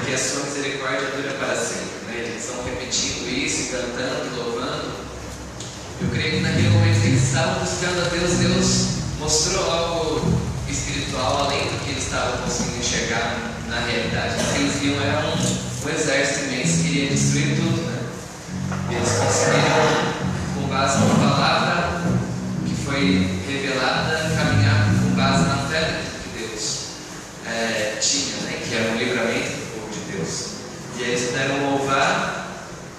porque a sua misericórdia dura para sempre, né? Eles estão repetindo isso, cantando, louvando. Eu creio que naquele momento que eles estavam buscando a Deus, Deus mostrou algo espiritual além do que eles estavam conseguindo enxergar na realidade. O que eles viam era um exército imenso que queria destruir tudo, né? Eles conseguiram, com base na palavra que foi revelada, caminhar com base na fé que Deus tinha, né? Que era um livramento do povo de Deus. E aí eles puderam louvar,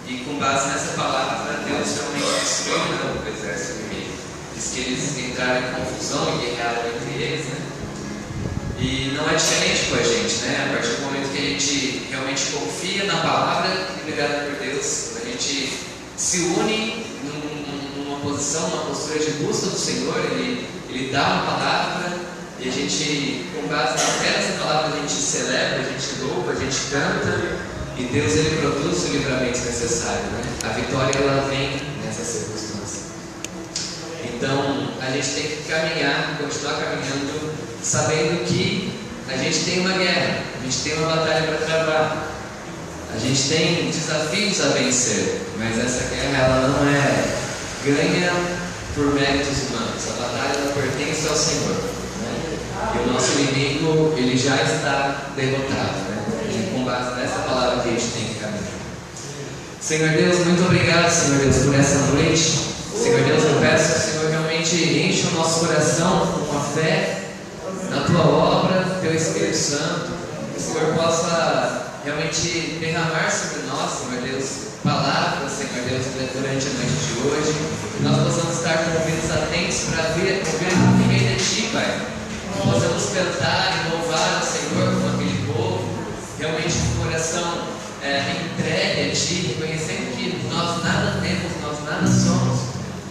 e com base nessa palavra, Deus realmente destruiu, né, o exército inimigo. Diz que eles entraram em confusão e guerrearam entre eles, né? E não é diferente com a gente, né? A partir do momento que a gente realmente confia na palavra liberada por Deus, quando a gente se une numa posição, numa postura de busca do Senhor, Ele dá uma palavra e a gente, com base na fé dessa palavra, a gente celebra, a gente louva, a gente canta, e Deus Ele produz o livramento necessário, né? A vitória ela vem nessa circunstância. Então a gente tem que caminhar, continuar caminhando, sabendo que a gente tem uma guerra, a gente tem uma batalha para travar, a gente tem desafios a vencer, mas essa guerra ela não é ganha por méritos humanos. A batalha ela pertence ao Senhor, né? E o nosso inimigo ele já está derrotado, né? E com base nessa palavra que a gente tem que caminhar. Senhor Deus, muito obrigado, Senhor Deus, por essa noite. Senhor Deus, eu peço que o Senhor realmente enche o nosso coração com a fé na Tua obra, Teu Espírito Santo, que o Senhor possa realmente derramar sobre nós, Senhor Deus, palavras, Senhor Deus, durante a noite de hoje, que nós possamos estar com ouvidos atentos para ouvir o que vem de Ti, Pai, que possamos cantar e louvar o Senhor com aquele povo, realmente com o coração entregue a Ti, reconhecendo que nós nada temos, nós nada somos,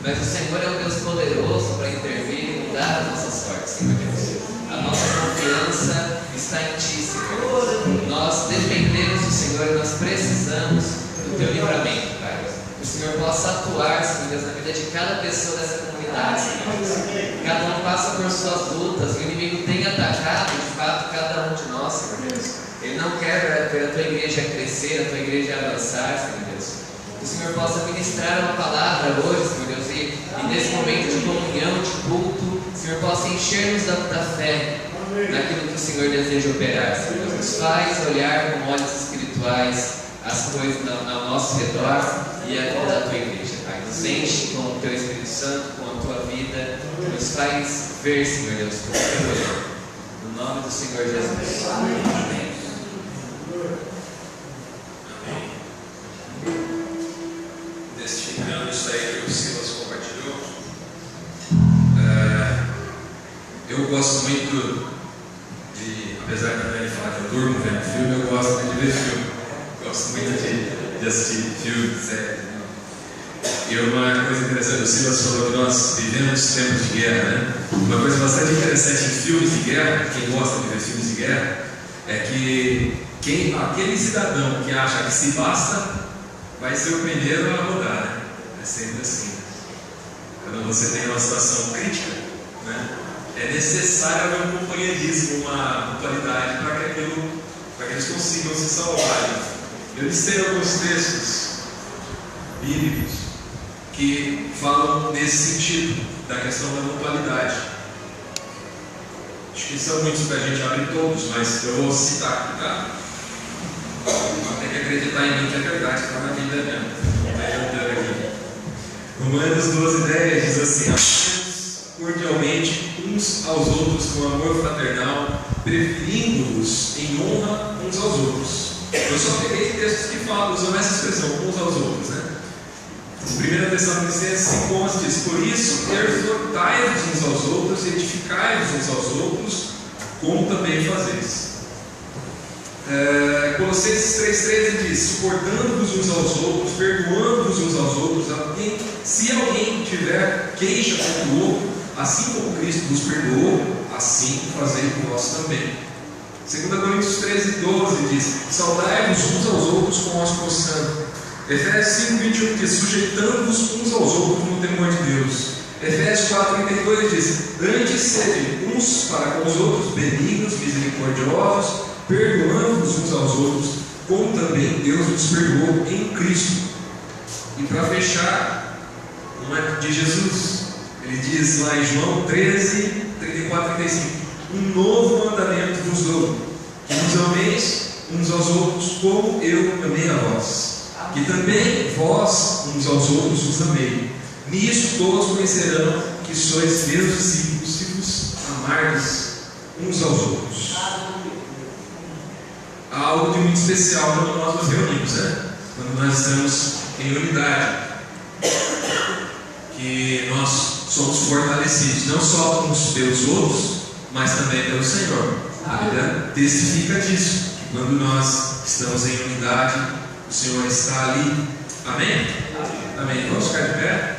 mas o Senhor é um Deus poderoso para intervir e mudar a nossa sorte, Senhor Deus. A nossa confiança está em Ti, Senhor. Nós dependemos do Senhor e nós precisamos do Teu livramento, Pai. Que o Senhor possa atuar, Senhor Deus, na vida de cada pessoa dessa comunidade, Senhor Deus. Cada um passa por suas lutas, o inimigo tem atacado, de fato, cada um de nós, Senhor Deus. Ele não quer ver a Tua igreja crescer, a Tua igreja avançar, Senhor Deus. Que o Senhor possa ministrar uma palavra hoje, Senhor Deus, e nesse momento de comunhão, de culto, o Senhor possa encher-nos da fé naquilo que o Senhor deseja operar, Senhor Deus. Nos faz olhar com olhos espirituais as coisas ao nosso redor e a vida da Tua igreja, Pai. Nos enche com o Teu Espírito Santo, com a Tua vida, nos faz ver, Senhor Deus, com o Teu olhar. No nome do Senhor Jesus. Amém. Testificando isso aí que o Silas compartilhou, eu gosto muito de, apesar de também falar que eu durmo vendo filme, eu gosto muito de ver filme. Gosto muito de assistir filme, série. E uma coisa interessante, o Silas falou que nós vivemos tempos de guerra, né? Uma coisa bastante interessante em filmes de guerra, quem gosta de ver filmes de guerra, é que aquele cidadão que acha que se basta vai ser o primeiro a rodar, né? É sempre assim. Quando você tem uma situação crítica, né, é necessário haver um companheirismo, uma mutualidade para que eles consigam se salvar. Eu listei alguns textos bíblicos que falam nesse sentido, da questão da mutualidade. Acho que são muitos para a gente abrir todos, mas eu vou citar aqui, tá? Tem que acreditar em mim que é verdade, está na Bíblia mesmo. Romanos 12:10 diz assim: amemos cordialmente uns aos outros com amor fraternal, preferindo-os em honra uns aos outros. Eu só peguei textos que falam, usam essa expressão, uns aos outros, né? 1 Tessalonicenses 5:11 diz: por isso, exortai-vos uns aos outros, edificai-vos uns aos outros, como também fazeis. Colossenses 3,13 diz: suportando-vos uns aos outros, perdoando-vos uns aos outros, se alguém tiver queixa contra o outro, assim como Cristo nos perdoou, assim fazei vós também. 2 Coríntios 13:12 diz: saudai-vos uns aos outros com ósculo santo. Efésios 5:21 diz: sujeitando-vos uns aos outros no temor de Deus. Efésios 4:32 diz: antes sede uns para com os outros benignos, misericordiosos, perdoando-nos uns aos outros, como também Deus nos perdoou em Cristo. E para fechar, uma de Jesus, ele diz lá em João 13, 34, 35: um novo mandamento vos dou, que vos ameis uns aos outros, como eu amei a vós, que também vós uns aos outros vos amei. Nisso todos conhecerão que sois meus discípulos, se vos amardes uns aos outros. Há algo de muito especial quando nós nos reunimos, né? Quando nós estamos em unidade, que nós somos fortalecidos não só uns pelos outros, mas também pelo Senhor. A Bíblia testifica disso, que quando nós estamos em unidade, o Senhor está ali. Amém? Amém. Vamos ficar de pé?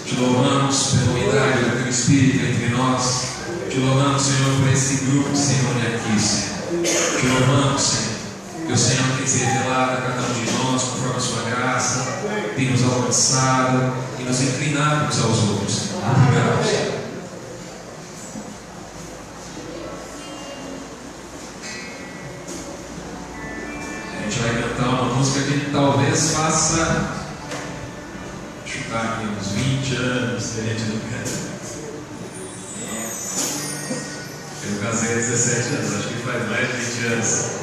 Te louvamos pela unidade do Teu Espírito entre nós. Te louvamos, Senhor, por esse grupo que se reúne aqui, Senhor. Te louvamos, Senhor, que o Senhor tem se revelado a cada um de nós conforme a Sua graça, tem nos alcançado e nos inclinado uns aos outros. Obrigado, Senhor. A gente vai cantar uma música que talvez faça chutar aqui uns 20 anos que a gente não canta. Eu casei há 17 anos, acho que faz mais de 20 anos.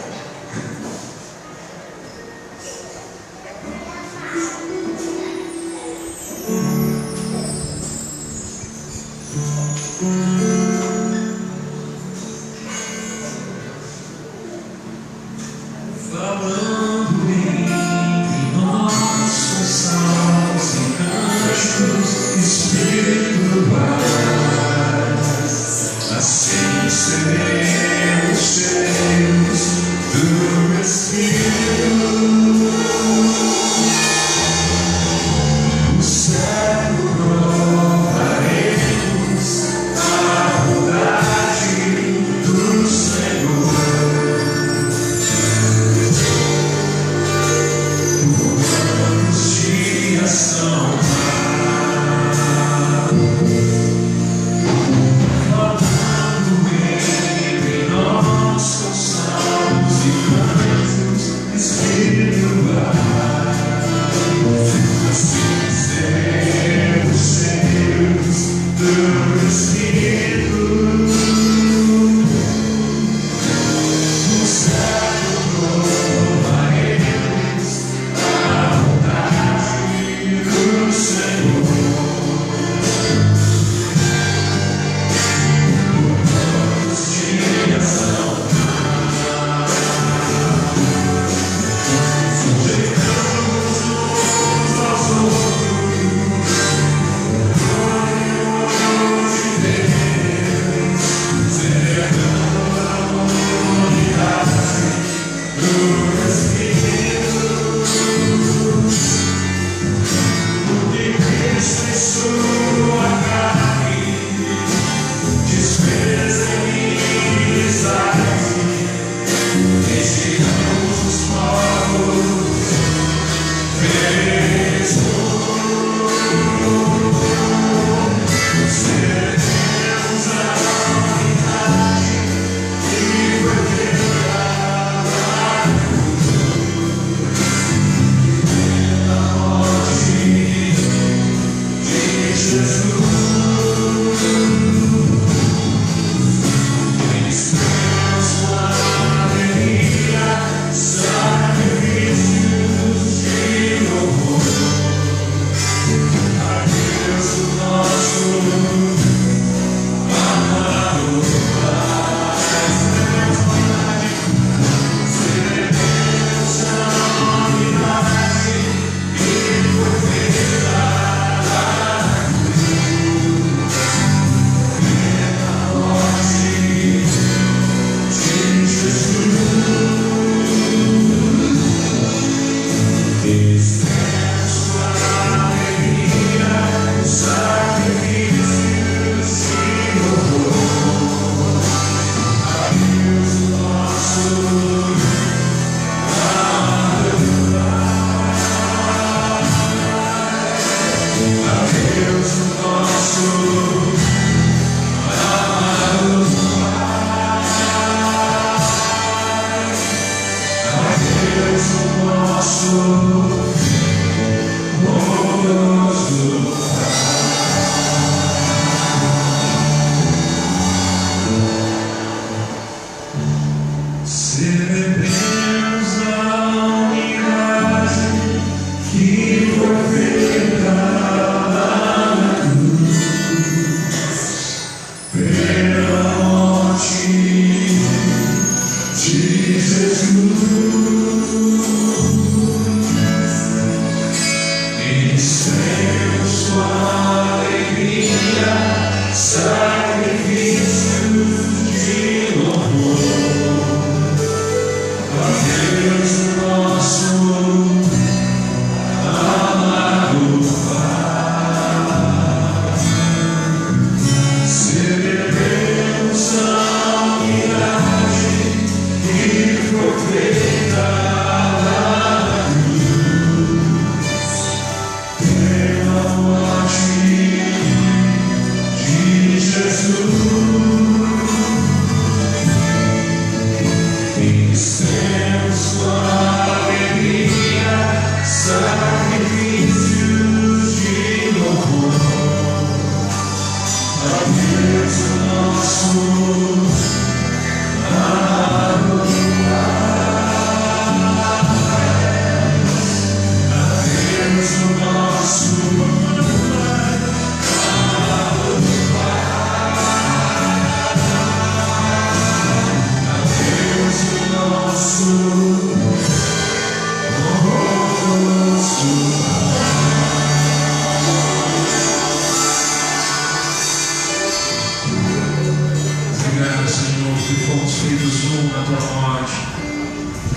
feitos um na tua morte,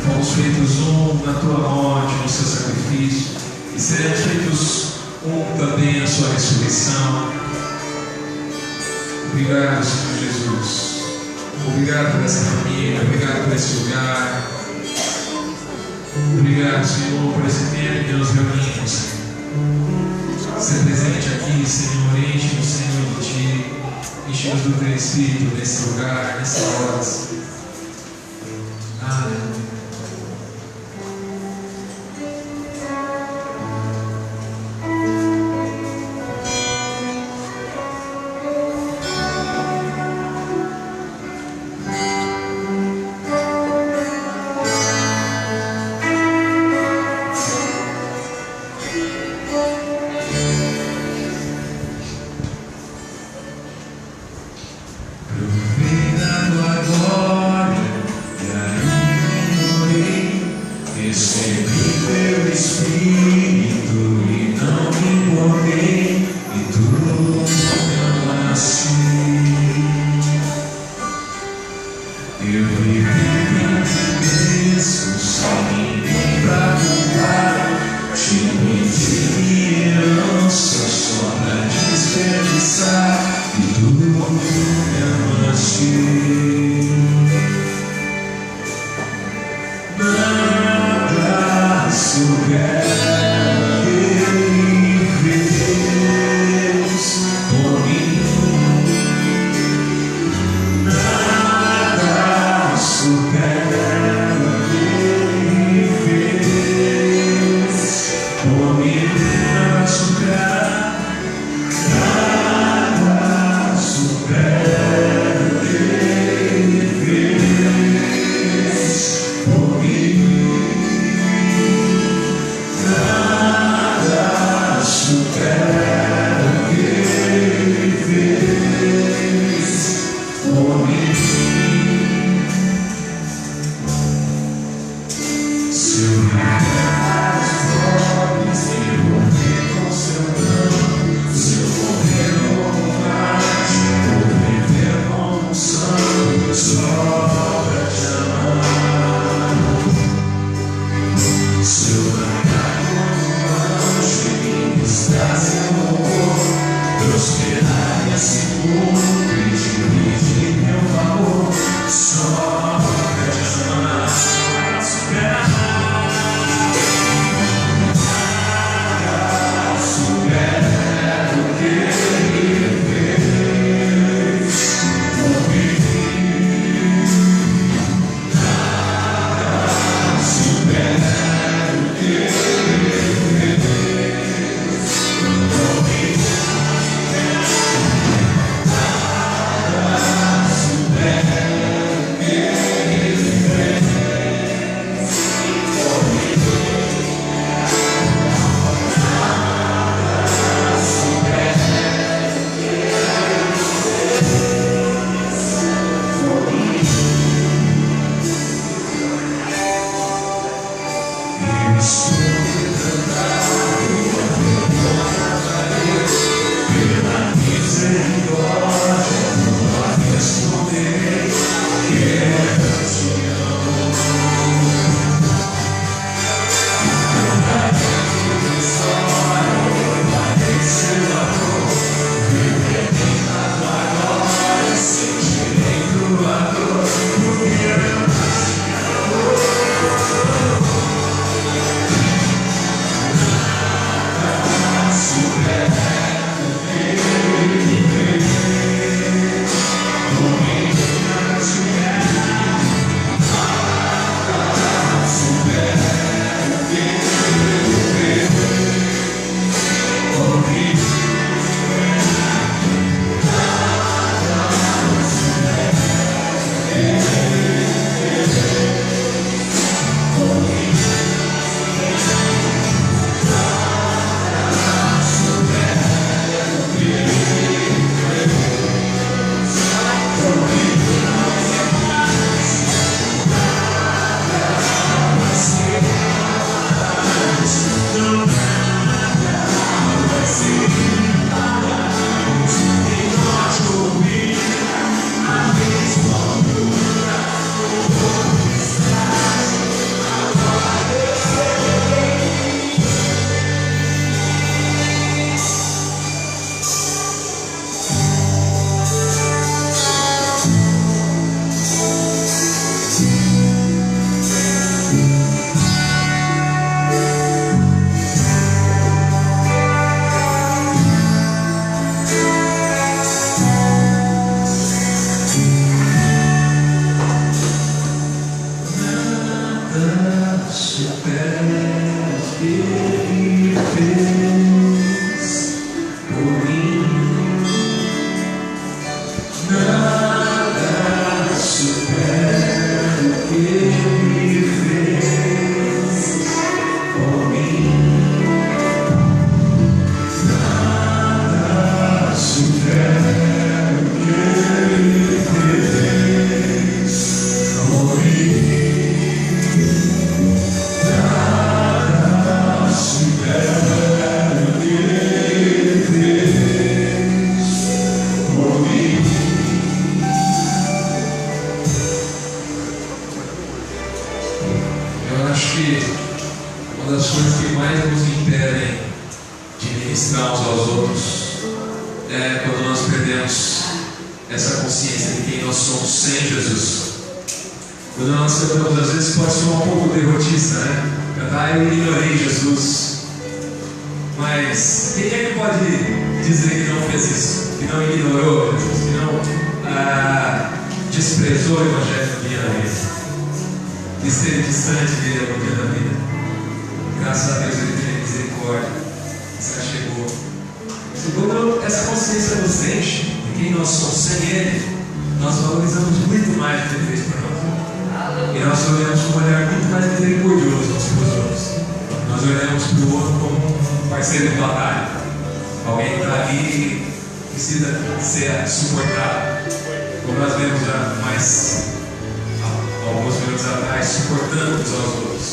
fomos feitos um na tua morte, no seu sacrifício, e seremos feitos um também na sua ressurreição. Obrigado, Senhor Jesus. Obrigado por essa família, obrigado por esse lugar. Obrigado, Senhor, por esse tempo que nos reunimos. Ser presente aqui, Senhor, enche-nos, Senhor, de Ti, enche-nos do Teu Espírito nesse lugar, nessa hora. Aleluia. Nada supera. fez por mim. Nada supera o que Ele fez por mim. Nada supera o que Ele fez por mim. Nada supera o que Ele fez por mim. Eu acho que uma das coisas que mais nos impedem de ministrar uns aos outros é quando nós perdemos essa consciência de quem nós somos sem Jesus. Quando nós cantamos, às vezes pode ser um pouco derrotista, né? Cantar, eu ignorei Jesus. Mas quem é que pode dizer que não fez isso? Que não ignorou Jesus? Que não desprezou o Evangelho no dia da vida? Que esteve distante dele no dia da vida? Graças a Deus Ele teve misericórdia. Se achegou. Quando essa consciência nos enche de quem nós somos sem Ele, nós valorizamos muito mais o que Ele fez para nós. E nós olhamos com um olhar muito mais misericordioso uns para os outros. Nós olhamos para o outro como um parceiro de batalha. Alguém que está ali e precisa ser suportado. Como nós vemos já mais alguns minutos atrás, suportando uns aos outros.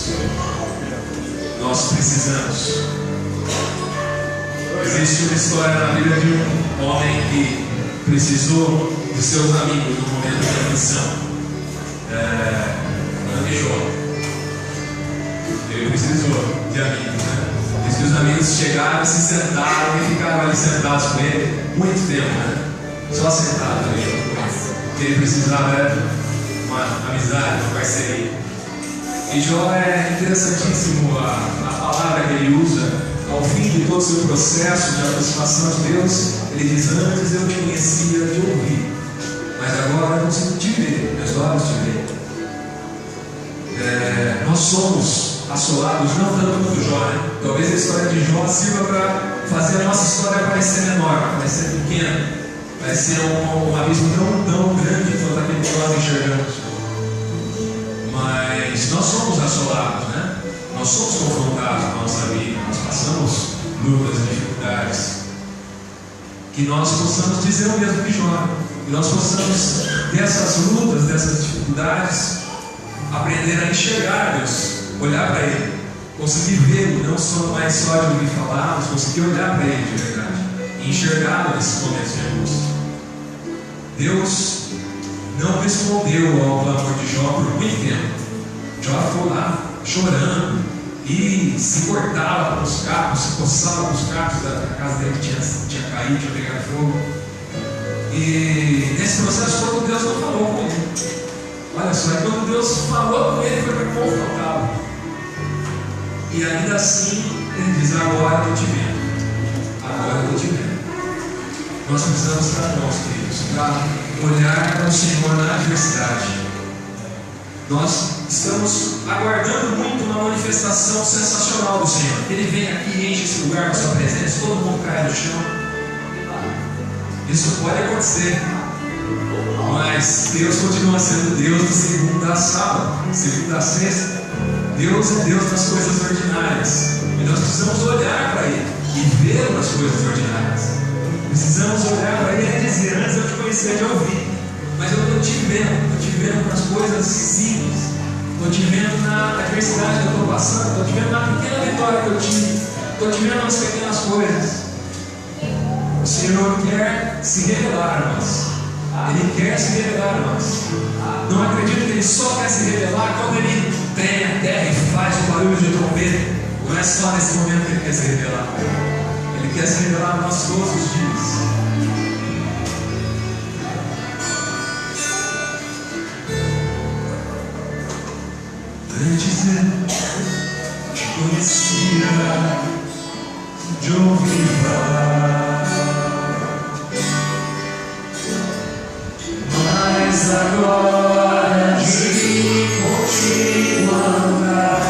Nós precisamos. Existe uma história na Bíblia de um homem que precisou dos seus amigos no momento da missão. Jó. Ele precisou de amigos, né? Diz que os amigos chegaram, se sentaram e ficaram ali sentados com ele muito tempo, né? Só sentados ali. Porque ele precisava de uma amizade, uma parceria. E Jó é interessantíssimo a palavra que ele usa ao fim de todo o seu processo de aproximação de Deus. Ele diz: antes eu te conhecia de ouvir, mas agora eu consigo te ver, meus olhos te veem. Nós somos assolados, não tanto quanto Jó, né? Talvez a história de Jó sirva para fazer a nossa história parecer menor, parecer pequena, parecer um abismo não tão grande quanto aquele que nós enxergamos. Mas nós somos assolados, né? Nós somos confrontados com a nossa vida, nós passamos lutas, dificuldades. Que nós possamos dizer o mesmo que Jó, que nós possamos, dessas lutas, dessas dificuldades, aprender a enxergar Deus, olhar para Ele, conseguir vê-lo, não só mais só de ouvir falar, mas conseguir olhar para Ele de verdade e enxergá-lo nesses momentos de angústia. Deus não respondeu ao clamor de Jó por muito tempo. Jó ficou lá chorando e se cortava com os cacos, se coçava com os cacos da casa dele que tinha caído, tinha pegado fogo. E nesse processo todo Deus não falou com ele. Olha só, e quando Deus falou com ele foi para confrontá-lo. E ainda assim ele diz: agora eu estou te vendo. Agora eu estou te vendo. Nós precisamos estar nós, queridos, para olhar para o Senhor na adversidade. Nós estamos aguardando muito uma manifestação sensacional do Senhor. Ele vem aqui e enche esse lugar com a sua presença, todo mundo cai no chão. Isso pode acontecer. Mas Deus continua sendo Deus de segunda a sábado, segunda a sexta. Deus é Deus das coisas ordinárias. E nós precisamos olhar para Ele e ver as coisas ordinárias. Precisamos olhar para Ele e dizer: antes eu te conhecia de ouvir, mas eu estou te vendo nas coisas simples, estou te vendo na adversidade que eu estou passando, estou te vendo na pequena vitória que eu tive, estou te vendo nas pequenas coisas. O Senhor quer se revelar a nós. Ele quer se revelar a nós. Não acredito que Ele só quer se revelar quando Ele treme a terra e faz o barulho de trombeta. Não é só nesse momento que Ele quer se revelar. Ele quer se revelar a nós todos os dias. Antes eu te conhecia de ouvir falar, mas agora de contigo andar,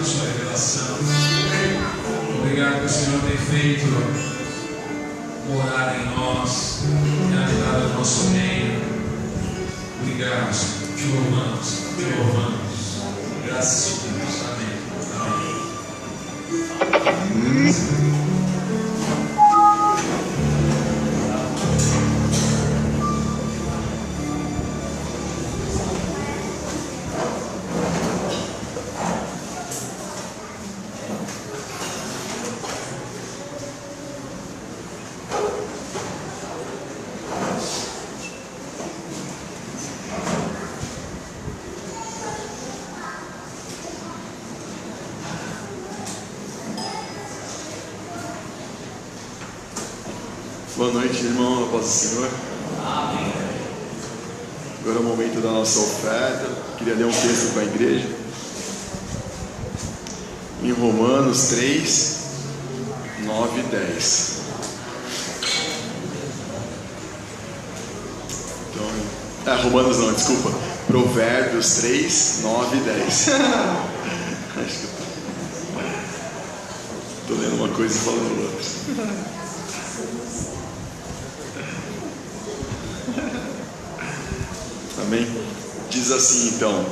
sua revelação. Obrigado que o Senhor tem feito morar em nós, realidade do nosso reino. Obrigado, Senhor. Te louvamos, te louvamos. Graças a Deus. Amém. Amém. Boa noite, irmão, na paz do Senhor. Amém. Agora é o momento da nossa oferta. Queria ler um texto para a igreja. Em Romanos 3, 9 e 10. Então, Romanos não, desculpa. Provérbios 3, 9 e 10. Acho que eu tô lendo uma coisa e falando outra. Amém? Diz assim então: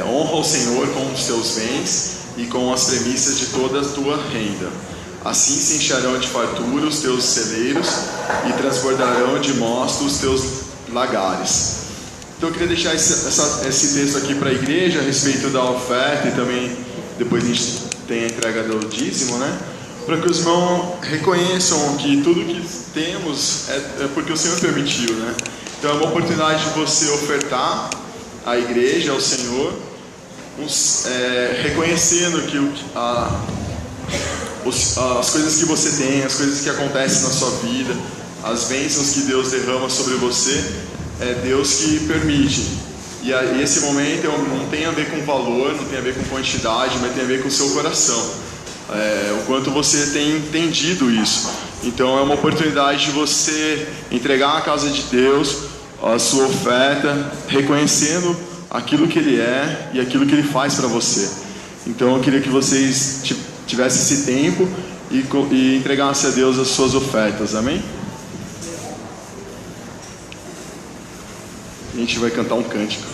honra o Senhor com os teus bens e com as premissas de toda a tua renda. Assim se encherão de fartura os teus celeiros e transbordarão de mosto os teus lagares. Então eu queria deixar esse texto aqui para a igreja a respeito da oferta, e também depois a gente tem a entrega do dízimo, né? Para que os irmãos reconheçam que tudo que temos é porque o Senhor permitiu, né? Então é uma oportunidade de você ofertar à igreja, ao Senhor, reconhecendo que as coisas que você tem, as coisas que acontecem na sua vida, as bênçãos que Deus derrama sobre você, é Deus que permite. E esse momento não tem a ver com valor, não tem a ver com quantidade, mas tem a ver com o seu coração. O quanto você tem entendido isso. Então é uma oportunidade de você entregar à casa de Deus a sua oferta, reconhecendo aquilo que Ele é e aquilo que Ele faz para você. Então eu queria que vocês tivessem esse tempo e entregassem a Deus as suas ofertas, amém? A gente vai cantar um cântico.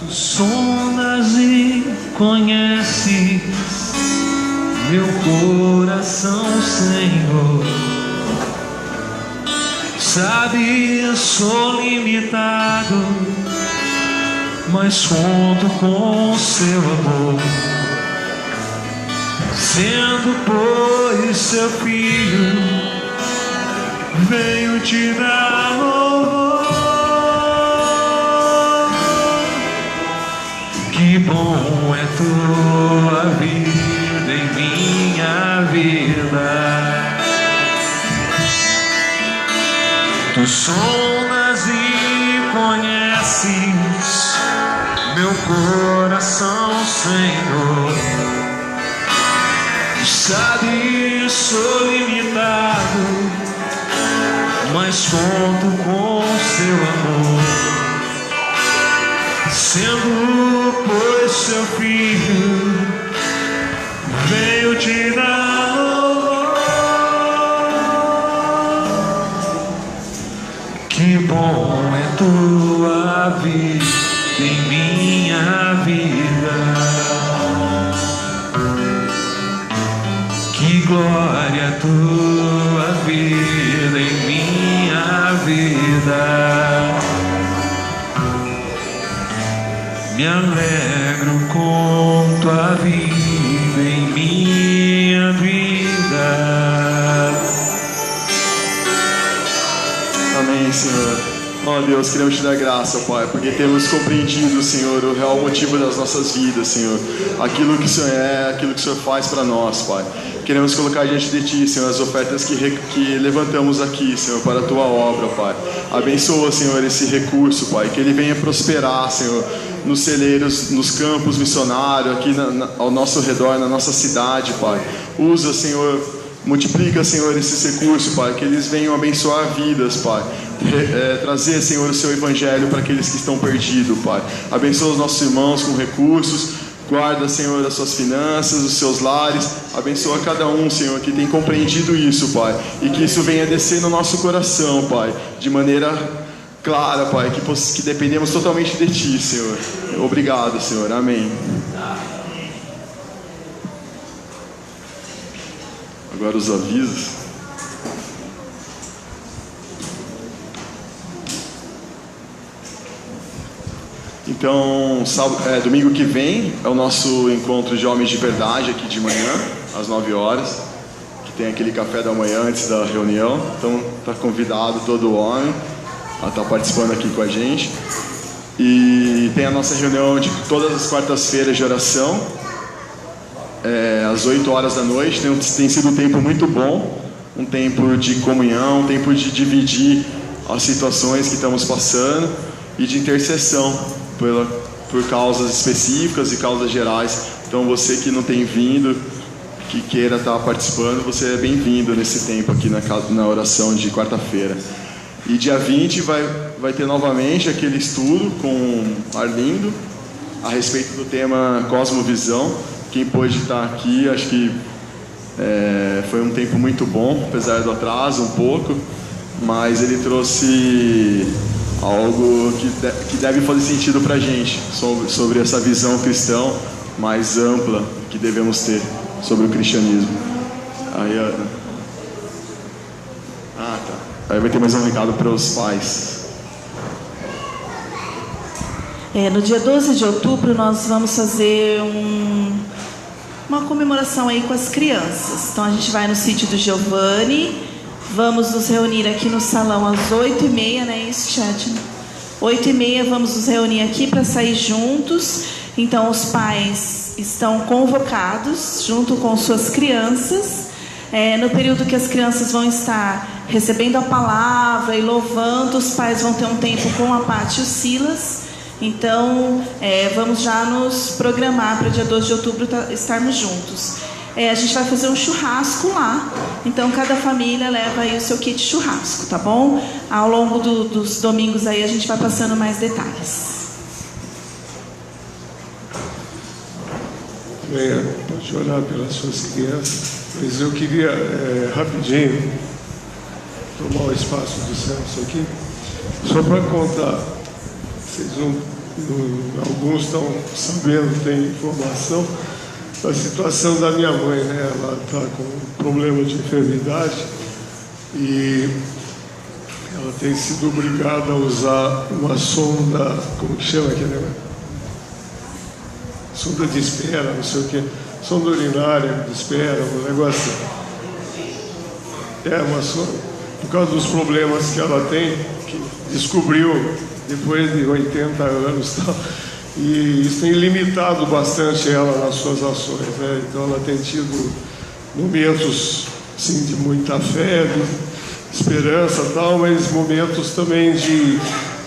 Tu sondas e conheces meu coração, Senhor. Sabe, sou limitado, mas conto com o seu amor. Sendo, pois, seu filho, venho te dar louvor. Que bom é tua vida em minha vida. Tu sondas e conheces meu coração, Senhor. Sabe, sou limitado, mas conto com seu amor. Sendo, pois, seu filho, veio te dar louvor. Que bom é tua vida em minha vida. Que glória a tua vida em minha vida. Me alegro com tua vida em minha vida. Amém, Senhor. Ó Deus, queremos te dar graça, Pai, porque temos compreendido, Senhor, o real motivo das nossas vidas, Senhor. Aquilo que o Senhor é, aquilo que o Senhor faz para nós, Pai. Queremos colocar diante de Ti, Senhor, as ofertas que levantamos aqui, Senhor, para a Tua obra, Pai. Abençoa, Senhor, esse recurso, Pai, que ele venha prosperar, Senhor, nos celeiros, nos campos missionários, aqui ao nosso redor, na nossa cidade, Pai. Usa, Senhor, multiplica, Senhor, esses recursos, Pai, que eles venham abençoar vidas, Pai. trazer, Senhor, o seu evangelho para aqueles que estão perdidos, Pai. Abençoa os nossos irmãos com recursos. Guarda, Senhor, as suas finanças, os seus lares. Abençoa cada um, Senhor, que tem compreendido isso, Pai. E que isso venha descer no nosso coração, Pai, de maneira clara, Pai, que dependemos totalmente de Ti, Senhor. Obrigado, Senhor. Amém. Agora os avisos. Então, domingo que vem é o nosso encontro de homens de verdade aqui de manhã, às 9 horas, que tem aquele café da manhã antes da reunião. Então, está convidado todo homem a estar participando aqui com a gente. E tem a nossa reunião de todas as quartas-feiras de oração, às 8 horas da noite. Tem sido um tempo muito bom, um tempo de comunhão, um tempo de dividir as situações que estamos passando e de intercessão por causas específicas e causas gerais. Então você que não tem vindo, que queira estar participando, você é bem-vindo nesse tempo aqui na oração de quarta-feira. E dia 20 vai ter novamente aquele estudo com Arlindo a respeito do tema Cosmovisão. Quem pôde estar aqui, acho que foi um tempo muito bom, apesar do atraso um pouco, mas ele trouxe algo que deve fazer sentido para a gente, sobre essa visão cristã mais ampla que devemos ter sobre o cristianismo. Aí vai ter mais um recado para os pais. No dia 12 de outubro nós vamos fazer uma comemoração aí com as crianças. Então a gente vai no sítio do Giovanni. Vamos nos reunir aqui no salão às 8h30, não é isso, Chat? 8h30 vamos nos reunir aqui para sair juntos. Então os pais estão convocados junto com suas crianças. No período que as crianças vão estar recebendo a palavra e louvando, os pais vão ter um tempo com a Paty e o Silas. Então vamos já nos programar para dia 12 de outubro estarmos juntos. A gente vai fazer um churrasco lá. Então cada família leva aí o seu kit churrasco, tá bom? Ao longo dos domingos aí a gente vai passando mais detalhes. Pode orar pelas suas crianças. Mas eu queria rapidinho tomar o espaço do Celso aqui, só para contar. Vocês alguns estão sabendo, tem informação da situação da minha mãe, né? Ela está com um problema de enfermidade e ela tem sido obrigada a usar uma sonda, como que chama aquele negócio? Sonda de espera, não sei o quê. Sonda urinária de espera, um negócio. Uma sonda, por causa dos problemas que ela tem, que descobriu depois de 80 anos e tal. E isso tem limitado bastante ela nas suas ações, né? Então ela tem tido momentos assim, de muita fé, de esperança e tal, mas momentos também de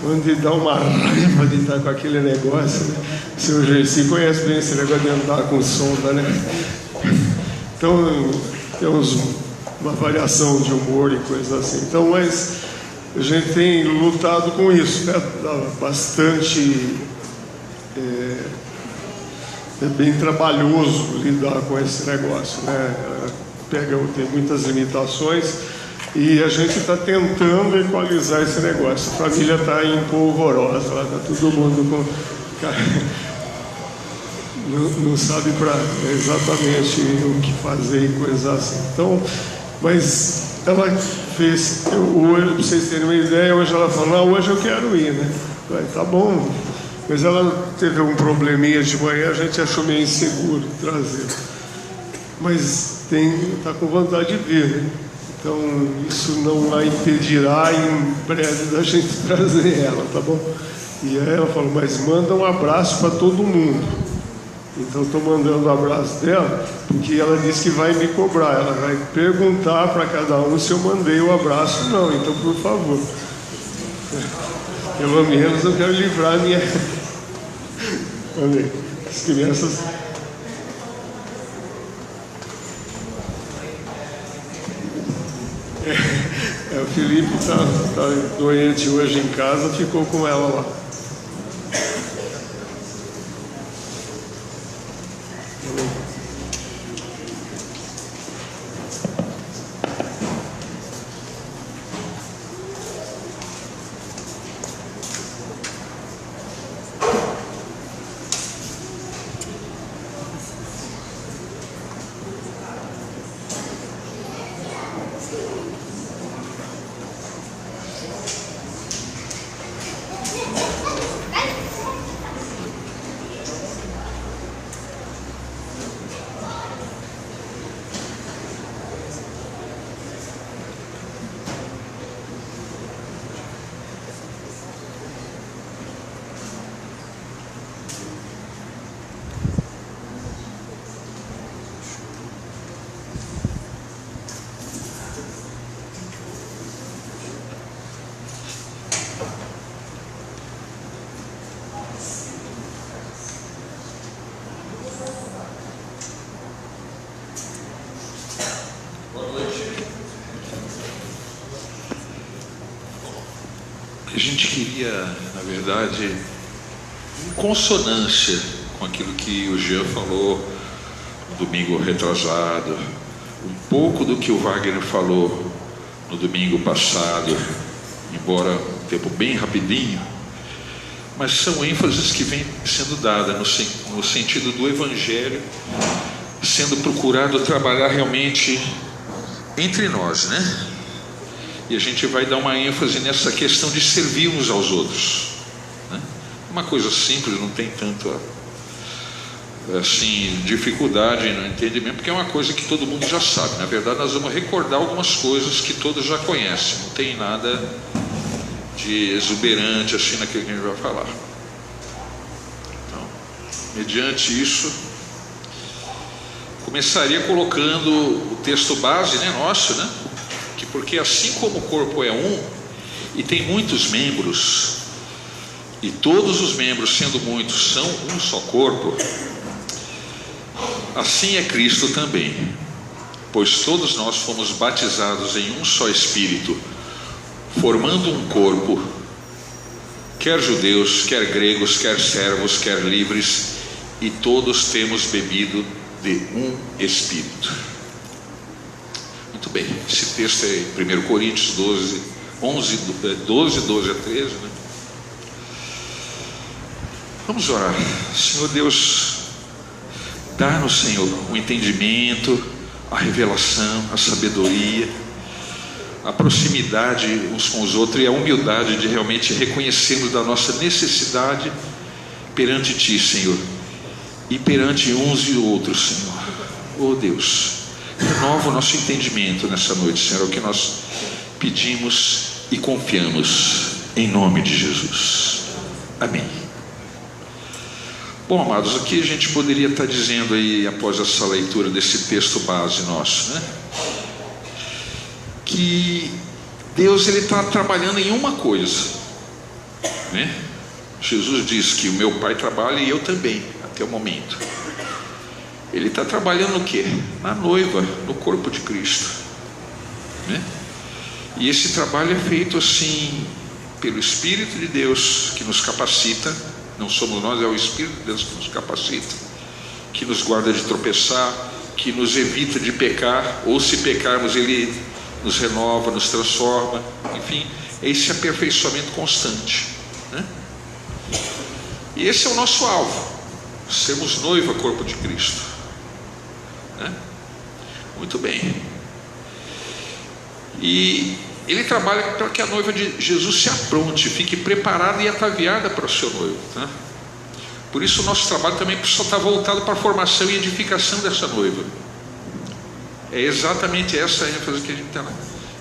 onde dá uma raiva de estar com aquele negócio, né? O seu Gersi conhece bem esse negócio de andar com sonda, né? Então temos uma variação de humor e coisas assim. Então, mas a gente tem lutado com isso, né? Dá bastante bem trabalhoso lidar com esse negócio, né? Tem muitas limitações e a gente está tentando equalizar esse negócio. A família está em polvorosa, está todo mundo com não sabe exatamente o que fazer e coisas assim. Então, mas ela fez, hoje, para vocês terem uma ideia, hoje ela falou, não, hoje eu quero ir, né? Falei, tá bom. Mas ela teve um probleminha de manhã, a gente achou meio inseguro trazer. Mas está com vontade de vir, né? Então isso não a impedirá em breve da gente trazer ela, tá bom? E aí ela falou, mas manda um abraço para todo mundo. Então estou mandando um abraço dela, porque ela disse que vai me cobrar, ela vai perguntar para cada um se eu mandei o abraço ou não. Então, por favor, pelo menos eu quero livrar a minha... As crianças... O Felipe está doente hoje em casa, ficou com ela lá. A gente queria, na verdade, em consonância com aquilo que o Jean falou no domingo retrasado, um pouco do que o Wagner falou no domingo passado, embora um tempo bem rapidinho, mas são ênfases que vêm sendo dadas no sentido do Evangelho, sendo procurado trabalhar realmente entre nós, né? E a gente vai dar uma ênfase nessa questão de servir uns aos outros, né? Uma coisa simples, não tem tanto assim dificuldade no entendimento, porque é uma coisa que todo mundo já sabe. Na verdade, nós vamos recordar algumas coisas que todos já conhecem, não tem nada de exuberante assim naquilo que a gente vai falar. Então, mediante isso, começaria colocando o texto base, né, nosso, né? Porque assim como o corpo é um e tem muitos membros, e todos os membros, sendo muitos, são um só corpo, assim é Cristo também, pois todos nós fomos batizados em um só Espírito, formando um corpo, quer judeus, quer gregos, quer servos, quer livres, e todos temos bebido de um Espírito. Muito bem, esse texto é em 1 Coríntios 12 a 13, né? Vamos orar. Senhor Deus, dá-nos, Senhor, o entendimento, a revelação, a sabedoria, a proximidade uns com os outros e a humildade de realmente reconhecermos da nossa necessidade perante Ti, Senhor, e perante uns e outros, Senhor. Oh Deus, renova o nosso entendimento nessa noite, Senhor, é o que nós pedimos e confiamos, em nome de Jesus. Amém. Bom, amados, o que a gente poderia estar dizendo aí após essa leitura desse texto base nosso, né? Que Deus, Ele está trabalhando em uma coisa, né? Jesus diz que o meu Pai trabalha e eu também, até o momento. Ele está trabalhando no quê? Na noiva, no corpo de Cristo, né? E esse trabalho é feito assim pelo Espírito de Deus que nos capacita. Não somos nós, é o Espírito de Deus que nos capacita, que nos guarda de tropeçar, que nos evita de pecar, ou se pecarmos Ele nos renova, nos transforma. Enfim, é esse aperfeiçoamento constante, né? E esse é o nosso alvo, sermos noiva, corpo de Cristo, né? Muito bem. E Ele trabalha para que a noiva de Jesus se apronte, fique preparada e ataviada para o seu noivo, né? Por isso o nosso trabalho também precisa estar voltado para a formação e edificação dessa noiva. É exatamente essa a ênfase que a gente está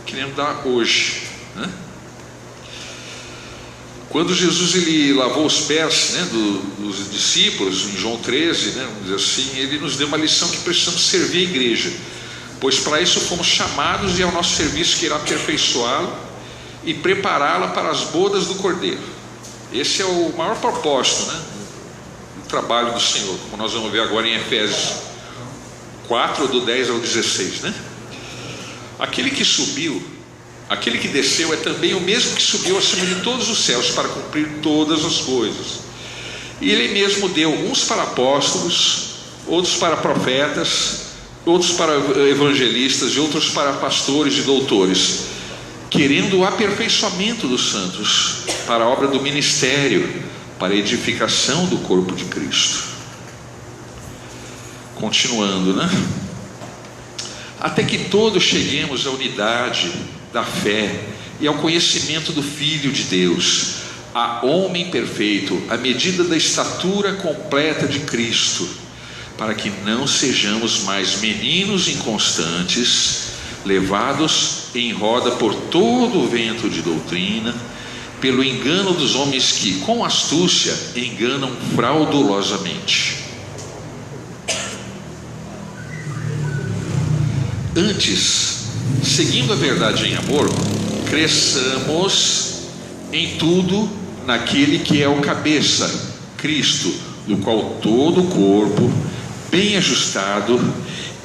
querendo dar hoje, né? Quando Jesus ele lavou os pés, né, dos discípulos, em João 13, né, vamos dizer assim, Ele nos deu uma lição que precisamos servir a igreja, pois para isso fomos chamados e é o nosso serviço que irá aperfeiçoá-la e prepará-la para as bodas do Cordeiro. Esse é o maior propósito, né, do trabalho do Senhor, como nós vamos ver agora em Efésios 4, do 10 ao 16, né? Aquele que subiu Aquele que desceu é também o mesmo que subiu acima de todos os céus para cumprir todas as coisas. E ele mesmo deu uns para apóstolos, outros para profetas, outros para evangelistas e outros para pastores e doutores, querendo o aperfeiçoamento dos santos para a obra do ministério, para a edificação do corpo de Cristo. Continuando, né? Até que todos cheguemos à unidade da fé e ao conhecimento do Filho de Deus, a homem perfeito, à medida da estatura completa de Cristo, para que não sejamos mais meninos inconstantes, levados em roda por todo o vento de doutrina, pelo engano dos homens que, com astúcia, enganam fraudulosamente. Antes, seguindo a verdade em amor, cresçamos em tudo naquele que é o cabeça, Cristo, do qual todo o corpo, bem ajustado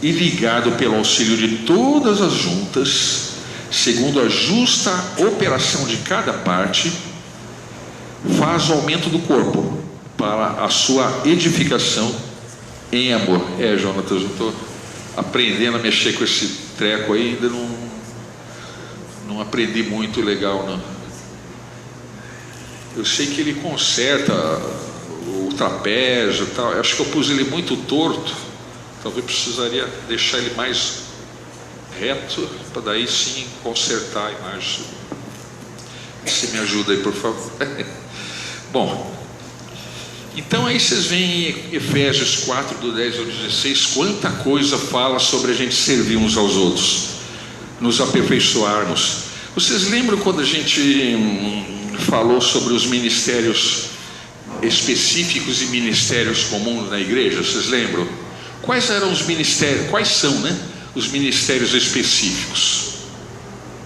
e ligado pelo auxílio de todas as juntas, segundo a justa operação de cada parte, faz o aumento do corpo para a sua edificação em amor. Jonatas, eu estou aprendendo a mexer com esse treco aí, ainda não aprendi muito legal, não. Eu sei que ele conserta o trapézio e tal. Eu acho que eu pus ele muito torto. Talvez precisaria deixar ele mais reto, para daí sim consertar a imagem. Você me ajuda aí, por favor. Bom, então aí vocês veem em Efésios 4, do 10 ao 16, quanta coisa fala sobre a gente servir uns aos outros, nos aperfeiçoarmos. Vocês lembram quando a gente falou sobre os ministérios específicos e ministérios comuns na igreja? Vocês lembram? Quais eram os ministérios? Quais são, né? Os ministérios específicos: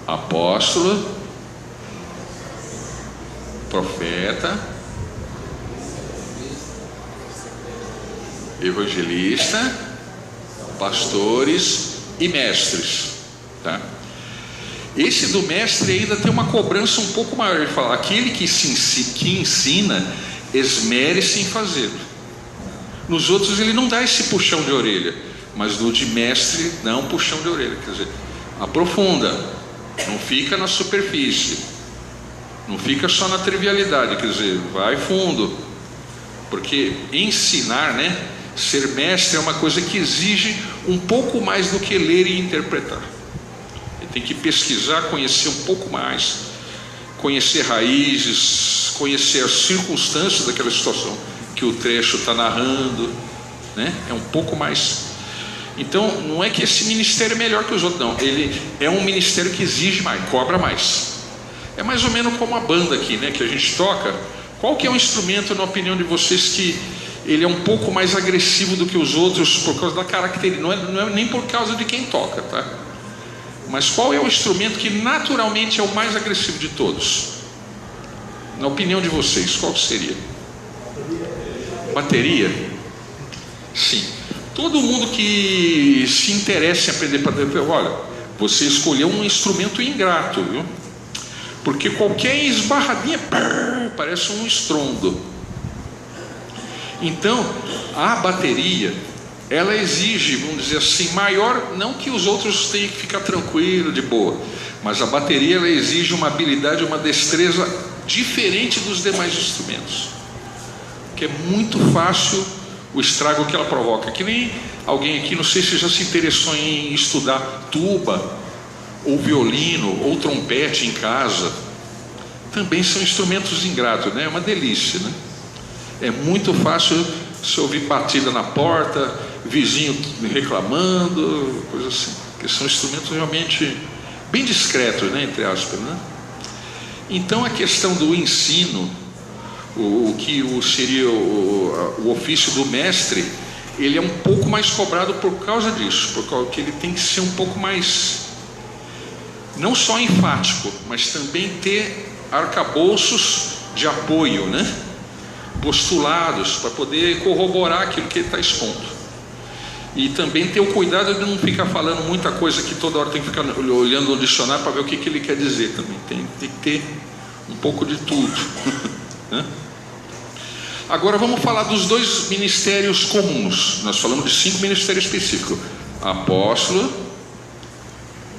apóstolo, profeta, evangelista, pastores e mestres, tá? Esse do mestre ainda tem uma cobrança um pouco maior. Ele fala: aquele que ensina, esmere-se em fazer. Nos outros ele não dá esse puxão de orelha, mas no de mestre dá um puxão de orelha. Quer dizer, aprofunda, não fica na superfície, não fica só na trivialidade, quer dizer, vai fundo. Porque ensinar, né, ser mestre é uma coisa que exige um pouco mais do que ler e interpretar. Ele tem que pesquisar, conhecer um pouco mais, conhecer raízes, conhecer as circunstâncias daquela situação que o trecho está narrando, né? É um pouco mais. Então não é que esse ministério é melhor que os outros, não. Ele é um ministério que exige mais, cobra mais. É mais ou menos como a banda aqui, né, que a gente toca. Qual que é o instrumento, na opinião de vocês, que ele é um pouco mais agressivo do que os outros por causa da característica? Não é nem por causa de quem toca, tá? Mas qual é o instrumento que naturalmente é o mais agressivo de todos? Na opinião de vocês, qual seria? Bateria? Sim. Todo mundo que se interessa em aprender bateria, olha, você escolheu um instrumento ingrato, viu? Porque qualquer esbarradinha parece um estrondo. Então, a bateria, ela exige, vamos dizer assim, maior, não que os outros tenham que ficar tranquilo, de boa, mas a bateria, ela exige uma habilidade, uma destreza diferente dos demais instrumentos, que é muito fácil o estrago que ela provoca. Que nem alguém aqui, não sei se já se interessou em estudar tuba, ou violino, ou trompete em casa. Também são instrumentos ingratos, né? É uma delícia, né? É muito fácil se ouvir batida na porta, vizinho reclamando, coisa assim, que são instrumentos realmente bem discretos, né? Entre aspas, né? Então a questão do ensino, o que seria o ofício do mestre, ele é um pouco mais cobrado por causa disso, por causa que ele tem que ser um pouco mais, não só enfático, mas também ter arcabouços de apoio, né? Postulados para poder corroborar aquilo que ele está expondo. E também ter o cuidado de não ficar falando muita coisa que toda hora tem que ficar olhando no dicionário para ver o que ele quer dizer também. Tem que ter um pouco de tudo. Agora vamos falar dos 2 ministérios comuns. Nós falamos de 5 ministérios específicos: apóstolo,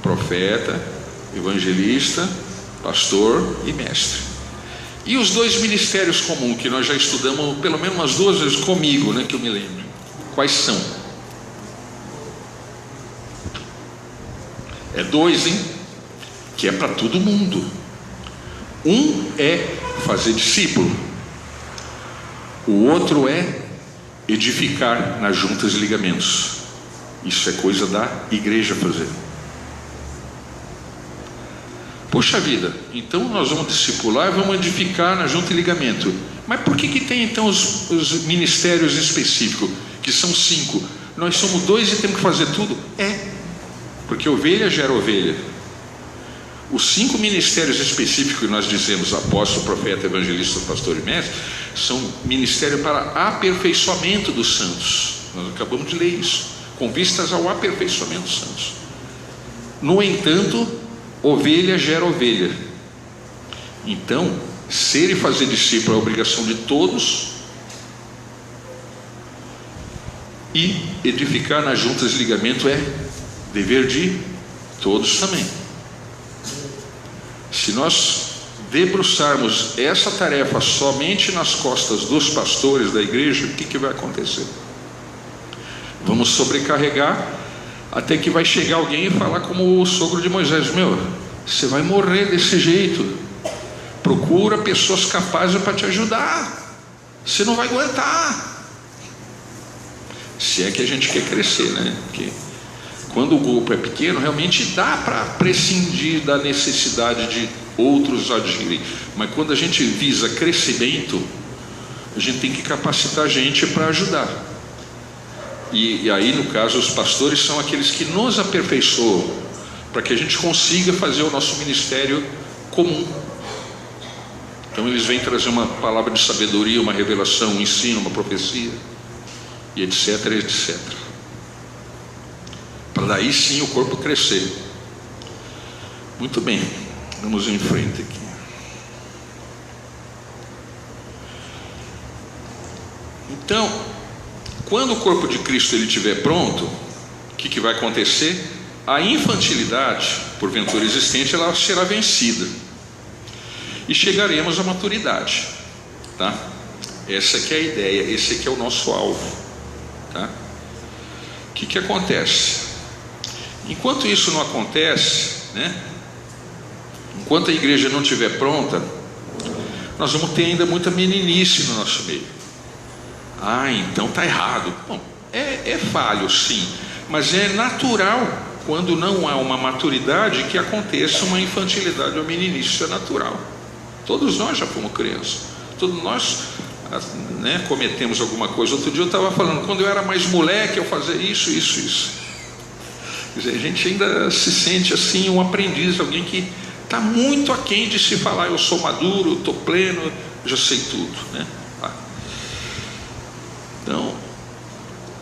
profeta, evangelista, pastor e mestre. E os 2 ministérios comuns que nós já estudamos pelo menos umas 2 vezes comigo, né, que eu me lembro. Quais são? É 2, hein? Que é para todo mundo. Um é fazer discípulo. O outro é edificar nas juntas e ligamentos. Isso é coisa da igreja fazer. Poxa vida, então nós vamos discipular e vamos edificar na junta e ligamento. Mas por que tem então os ministérios específicos, que são 5? Nós somos 2 e temos que fazer tudo? Porque ovelha gera ovelha. Os 5 ministérios específicos que nós dizemos, apóstolo, profeta, evangelista, pastor e mestre, são ministérios para aperfeiçoamento dos santos. Nós acabamos de ler isso, com vistas ao aperfeiçoamento dos santos. No entanto, ovelha gera ovelha. Então, ser e fazer discípulo é obrigação de todos, e edificar nas juntas de ligamento é dever de todos também. Se nós debruçarmos essa tarefa somente nas costas dos pastores da igreja, o que vai acontecer? Vamos sobrecarregar, até que vai chegar alguém e falar como o sogro de Moisés: meu, você vai morrer desse jeito, procura pessoas capazes para te ajudar, você não vai aguentar. Se é que a gente quer crescer, né? Porque quando o grupo é pequeno, realmente dá para prescindir da necessidade de outros agirem. Mas quando a gente visa crescimento, a gente tem que capacitar a gente para ajudar. E aí, no caso, os pastores são aqueles que nos aperfeiçoam, para que a gente consiga fazer o nosso ministério comum. Então eles vêm trazer uma palavra de sabedoria, uma revelação, um ensino, uma profecia, e etc, etc. Para daí sim o corpo crescer. Muito bem, vamos em frente aqui. Então, quando o corpo de Cristo ele estiver pronto, o que vai acontecer? A infantilidade, porventura existente, ela será vencida, e chegaremos à maturidade, tá? Essa que é a ideia, esse que é o nosso alvo, tá? O que acontece? Enquanto isso não acontece, né? Enquanto a igreja não estiver pronta, nós vamos ter ainda muita meninice no nosso meio. Então está errado. Bom, é falho sim, mas é natural, quando não há uma maturidade, que aconteça uma infantilidade ou meninice. Isso é natural. Todos nós já fomos crianças, todos nós, né, cometemos alguma coisa. Outro dia eu estava falando, quando eu era mais moleque eu fazia isso. Quer dizer, a gente ainda se sente assim um aprendiz, alguém que está muito aquém de se falar: eu sou maduro, estou pleno, já sei tudo, né? Então,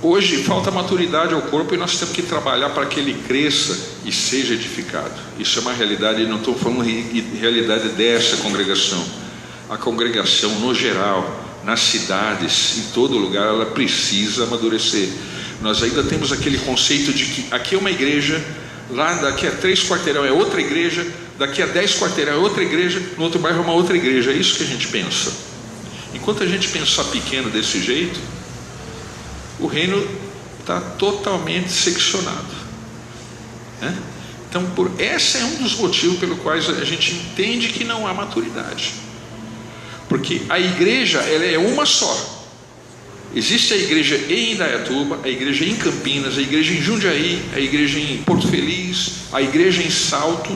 hoje falta maturidade ao corpo, e nós temos que trabalhar para que ele cresça e seja edificado. Isso é uma realidade, e não estou falando realidade dessa congregação. A congregação no geral, nas cidades, em todo lugar, ela precisa amadurecer. Nós ainda temos aquele conceito de que aqui é uma igreja, lá daqui a 3 quarteirão é outra igreja, daqui a 10 quarteirão é outra igreja, no outro bairro é uma outra igreja. É isso que a gente pensa. Enquanto a gente pensar pequeno desse jeito, o reino está totalmente seccionado, né? Então, esse é um dos motivos pelo quais a gente entende que não há maturidade, porque a igreja ela é uma só. Existe a igreja em Indaiatuba, a igreja em Campinas, a igreja em Jundiaí, a igreja em Porto Feliz, a igreja em Salto,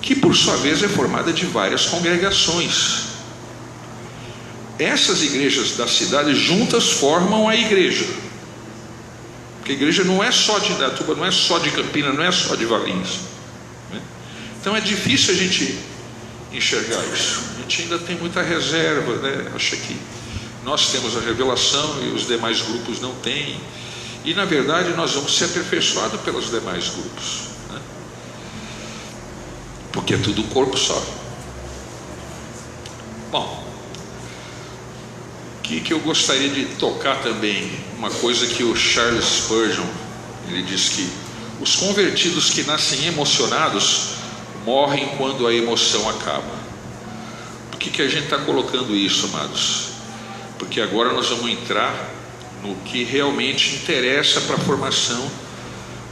que por sua vez é formada de várias congregações. Essas igrejas da cidade juntas formam a igreja, porque a igreja não é só de Indaiatuba, não é só de Campinas, não é só de Valinhos, né? Então é difícil a gente enxergar isso. A gente ainda tem muita reserva, né? Acha que nós temos a revelação e os demais grupos não têm, E na verdade nós vamos ser aperfeiçoados pelos demais grupos, né? Porque é tudo um corpo só. Bom, o que eu gostaria de tocar também, uma coisa que o Charles Spurgeon, ele diz que os convertidos que nascem emocionados morrem quando a emoção acaba. Por que a gente está colocando isso, amados? Porque agora nós vamos entrar no que realmente interessa para a formação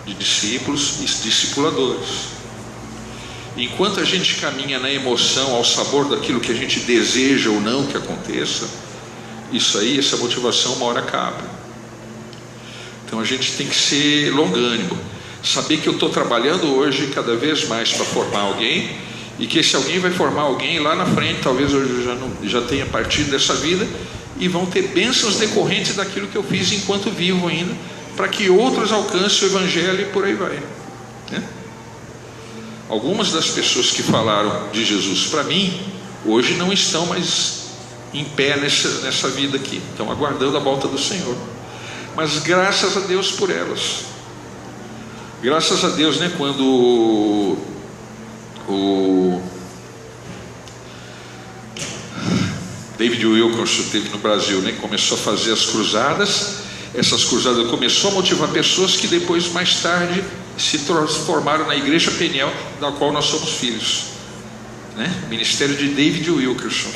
de discípulos e discipuladores. Enquanto a gente caminha na emoção, ao sabor daquilo que a gente deseja ou não que aconteça, isso aí, essa motivação uma hora acaba. Então a gente tem que ser longânimo, saber que eu estou trabalhando hoje cada vez mais para formar alguém, e que esse alguém vai formar alguém lá na frente, talvez hoje eu já tenha partido dessa vida, e vão ter bênçãos decorrentes daquilo que eu fiz enquanto vivo ainda, para que outros alcancem o Evangelho e por aí vai, né? Algumas das pessoas que falaram de Jesus para mim, hoje não estão mais em pé nessa vida aqui, estão aguardando a volta do Senhor, mas graças a Deus por elas. Graças a Deus, né? Quando o David Wilkerson esteve no Brasil, né? Começou a fazer as cruzadas. Essas cruzadas começou a motivar pessoas que depois, mais tarde, se transformaram na Igreja Peniel, da qual nós somos filhos, né? Ministério de David Wilkerson,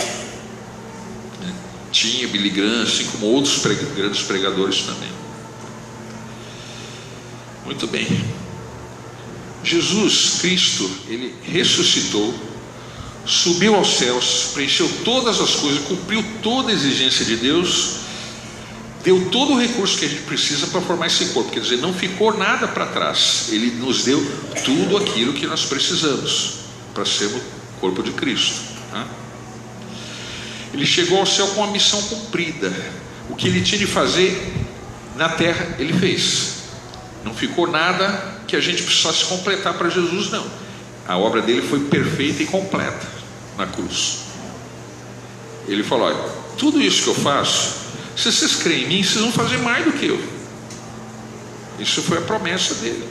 né? Tinha Billy Graham, assim como outros grandes pregadores também. Muito bem. Jesus Cristo, ele ressuscitou, subiu aos céus, preencheu todas as coisas, cumpriu toda a exigência de Deus, deu todo o recurso que a gente precisa para formar esse corpo. Quer dizer, não ficou nada para trás. Ele nos deu tudo aquilo que nós precisamos para sermos o corpo de Cristo, né? Ele chegou ao céu com a missão cumprida. O que ele tinha de fazer na terra, ele fez. Não ficou nada que a gente precisasse completar para Jesus, não. A obra dele foi perfeita e completa na cruz. Ele falou: olha, tudo isso que eu faço, se vocês creem em mim, vocês vão fazer mais do que eu. Isso foi a promessa dele.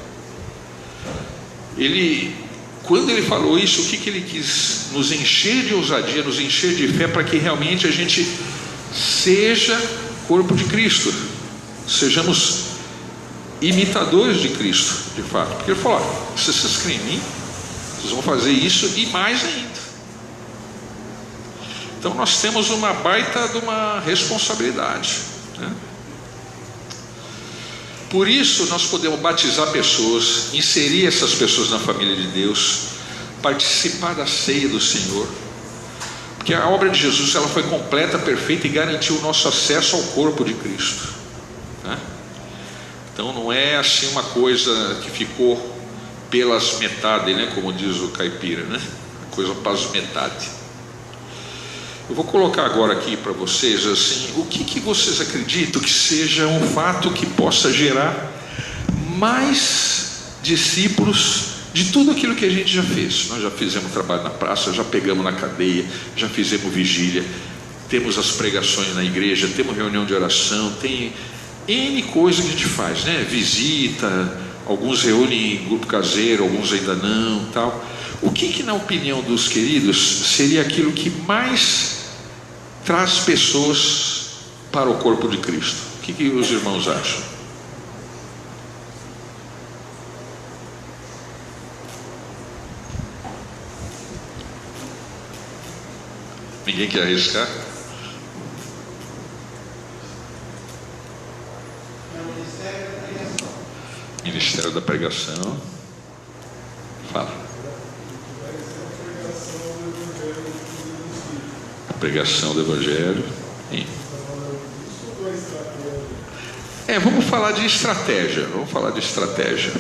Quando ele falou isso, o que ele quis? Nos encher de ousadia, nos encher de fé, para que realmente a gente seja corpo de Cristo, sejamos imitadores de Cristo, de fato. Porque ele falou: olha, se vocês creem em mim, vocês vão fazer isso e mais ainda. Então nós temos uma baita de uma responsabilidade, né? Por isso nós podemos batizar pessoas, inserir essas pessoas na família de Deus, participar da ceia do Senhor, porque a obra de Jesus, ela foi completa, perfeita e garantiu o nosso acesso ao corpo de Cristo, né? Então não é assim uma coisa que ficou pelas metades, né? Como diz o caipira, né? Coisa pelas metades. Eu vou colocar agora aqui para vocês assim, o que vocês acreditam que seja um fato que possa gerar mais discípulos de tudo aquilo que a gente já fez. Nós já fizemos trabalho na praça, já pegamos na cadeia, já fizemos vigília, temos as pregações na igreja, temos reunião de oração, tem N coisa que a gente faz, né? Visita, alguns reúnem em grupo caseiro, alguns ainda não, tal. O que na opinião dos queridos seria aquilo que mais traz pessoas para o corpo de Cristo? O que os irmãos acham? Ninguém quer arriscar? Ministério da Pregação. Fala. A pregação do Evangelho. Sim. Vamos falar de estratégia. Vamos falar de estratégia.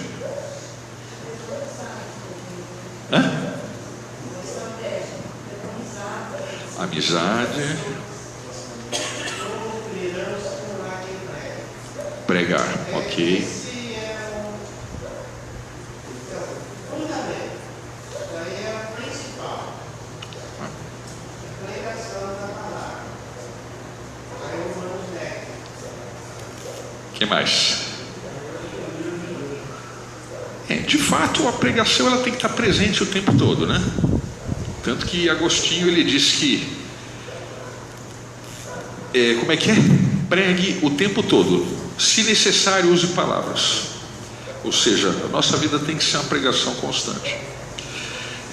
Amizade. Pregar, ok. O que mais? de fato, a pregação ela tem que estar presente o tempo todo, né? Tanto que Agostinho ele diz que como é que é? Pregue o tempo todo, se necessário use palavras. Ou seja, a nossa vida tem que ser uma pregação constante.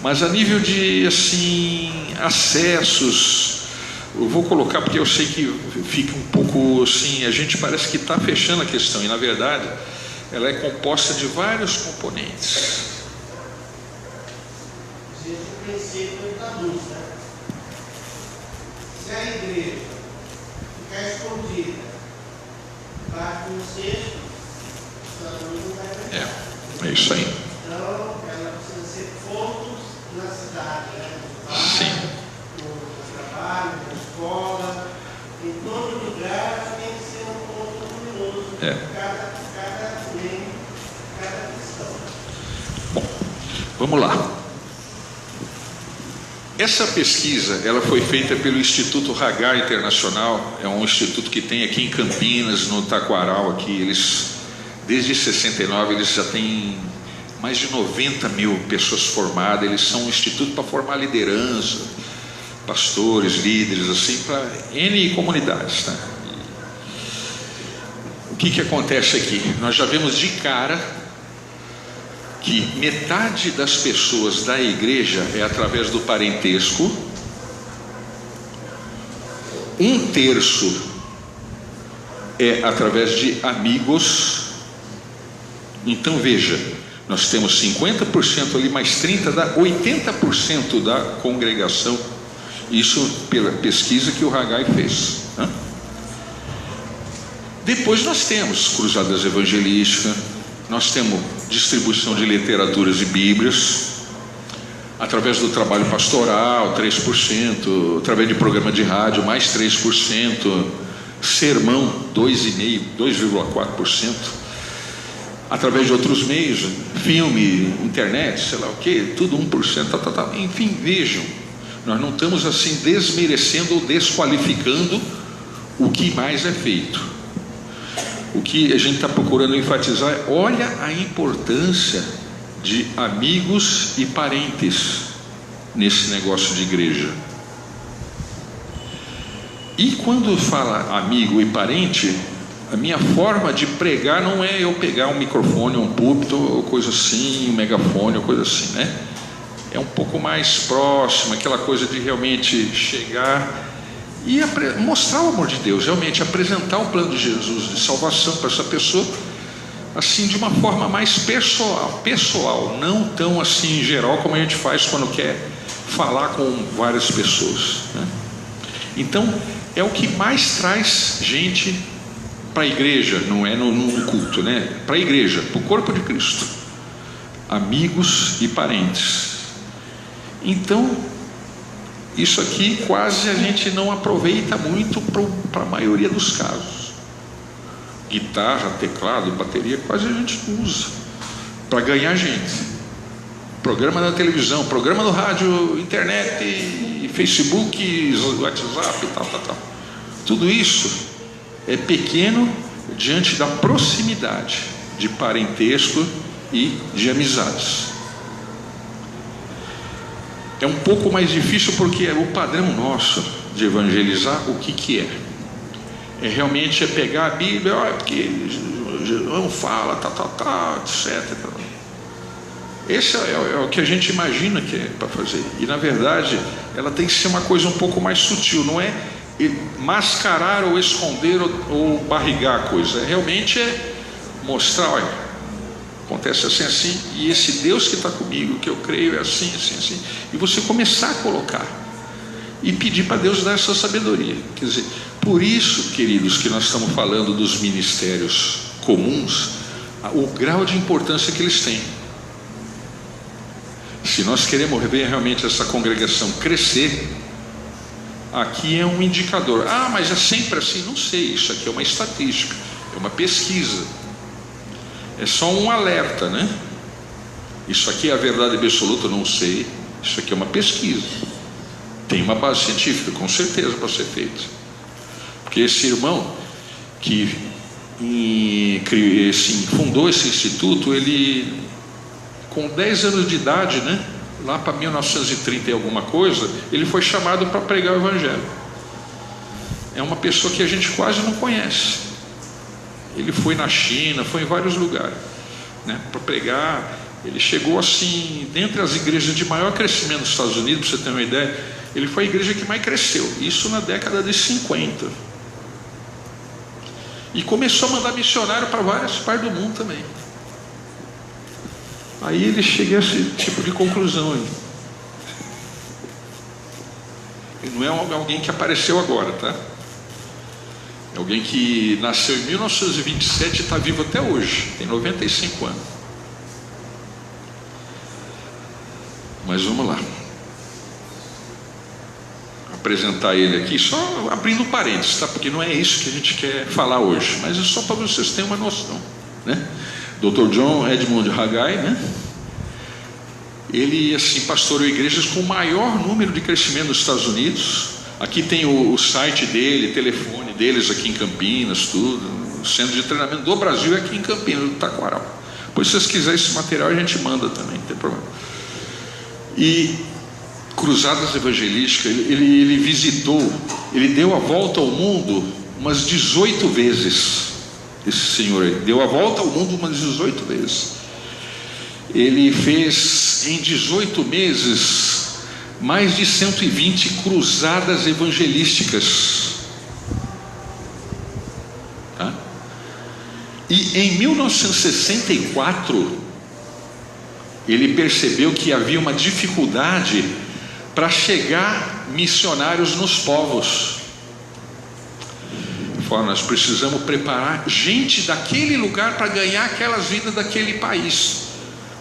Mas a nível de assim acessos, eu vou colocar porque eu sei que fica um pouco assim, a gente parece que está fechando a questão, e na verdade ela é composta de vários componentes. Existe o princípio da luz, né? Se a igreja ficar escondida, vai com o cesto, a luz não vai pegar. É isso aí. Então, ela precisa ser pontos na cidade, né? Sim. No trabalho, na escola, em todo lugar tem que ser um ponto luminoso. Cada questão. Bom, vamos lá. Essa pesquisa, ela foi feita pelo Instituto Hagar Internacional, é um instituto que tem aqui em Campinas, no Taquaral, aqui, eles, desde 69, eles já têm mais de 90 mil pessoas formadas, eles são um instituto para formar liderança, pastores, líderes, assim, para N comunidades, tá? O que acontece aqui? Nós já vemos de cara que metade das pessoas da igreja é através do parentesco, 1/3 é através de amigos. Então veja, nós temos 50% ali, mais 30% dá 80% da congregação. Isso pela pesquisa que o Haggai fez, né? Depois nós temos cruzadas evangelísticas, nós temos distribuição de literaturas e bíblias, através do trabalho pastoral, 3%, através de programa de rádio, mais 3%, sermão, 2,4%, através de outros meios, filme, internet, sei lá o que, tudo 1%, enfim, vejam, nós não estamos assim desmerecendo ou desqualificando o que mais é feito. O que a gente está procurando enfatizar é: olha a importância de amigos e parentes nesse negócio de igreja. E quando fala amigo e parente, a minha forma de pregar não é eu pegar um microfone, um púlpito, ou coisa assim, um megafone, ou coisa assim, né? É um pouco mais próximo, aquela coisa de realmente chegar e mostrar o amor de Deus, realmente apresentar o plano de Jesus de salvação para essa pessoa, assim, de uma forma mais pessoal, não tão assim em geral como a gente faz quando quer falar com várias pessoas, né? Então é o que mais traz gente para a igreja, não é no culto, né? Para a igreja, para o corpo de Cristo, amigos e parentes. Então isso aqui quase a gente não aproveita muito para a maioria dos casos. Guitarra, teclado, bateria, quase a gente usa para ganhar gente. Programa na televisão, programa no rádio, internet, Facebook, WhatsApp, tal. Tudo isso é pequeno diante da proximidade de parentesco e de amizades. É um pouco mais difícil porque o padrão nosso de evangelizar, o que é? Realmente pegar a Bíblia, porque não fala, etc. Esse é o que a gente imagina que é para fazer. E na verdade, ela tem que ser uma coisa um pouco mais sutil, não é mascarar ou esconder ou barrigar a coisa. Realmente é mostrar, olha, acontece assim, e esse Deus que está comigo, que eu creio, é assim, e você começar a colocar e pedir para Deus dar essa sabedoria. Quer dizer, por isso, queridos, que nós estamos falando dos ministérios comuns, o grau de importância que eles têm. Se nós queremos ver realmente essa congregação crescer, aqui é um indicador. Mas é sempre assim? Não sei, isso aqui é uma estatística, é uma pesquisa. É só um alerta, né? Isso aqui é a verdade absoluta? Não sei. Isso aqui é uma pesquisa. Tem uma base científica, com certeza, para ser feita. Porque esse irmão que fundou esse instituto, ele com 10 anos de idade, né? Lá para 1930 e alguma coisa, ele foi chamado para pregar o Evangelho. É uma pessoa que a gente quase não conhece. Ele foi na China, foi em vários lugares, né, para pregar. Ele chegou assim, dentre as igrejas de maior crescimento nos Estados Unidos, para você ter uma ideia, ele foi a igreja que mais cresceu, isso na década de 50. E começou a mandar missionário para várias partes do mundo também. Aí ele chega a esse tipo de conclusão aí. Ele não é alguém que apareceu agora, tá? É alguém que nasceu em 1927 e está vivo até hoje, tem 95 anos. Mas vamos lá. Apresentar ele aqui, só abrindo parênteses, tá? Porque não é isso que a gente quer falar hoje, mas é só para vocês terem uma noção, né? Dr. John Edmund Haggai, né? Ele assim pastoreou igrejas com o maior número de crescimento nos Estados Unidos. Aqui tem o site dele, telefone deles aqui em Campinas, tudo. O centro de treinamento do Brasil é aqui em Campinas, do Taquaral. Pois se vocês quiserem esse material a gente manda também, não tem problema. E cruzadas evangelísticas, ele visitou, ele deu a volta ao mundo umas 18 vezes. Esse senhor aí deu a volta ao mundo umas 18 vezes. Ele fez em 18 meses mais de 120 cruzadas evangelísticas, tá? E em 1964 ele percebeu que havia uma dificuldade para chegar missionários nos povos. Ele falou: nós precisamos preparar gente daquele lugar para ganhar aquelas vidas daquele país,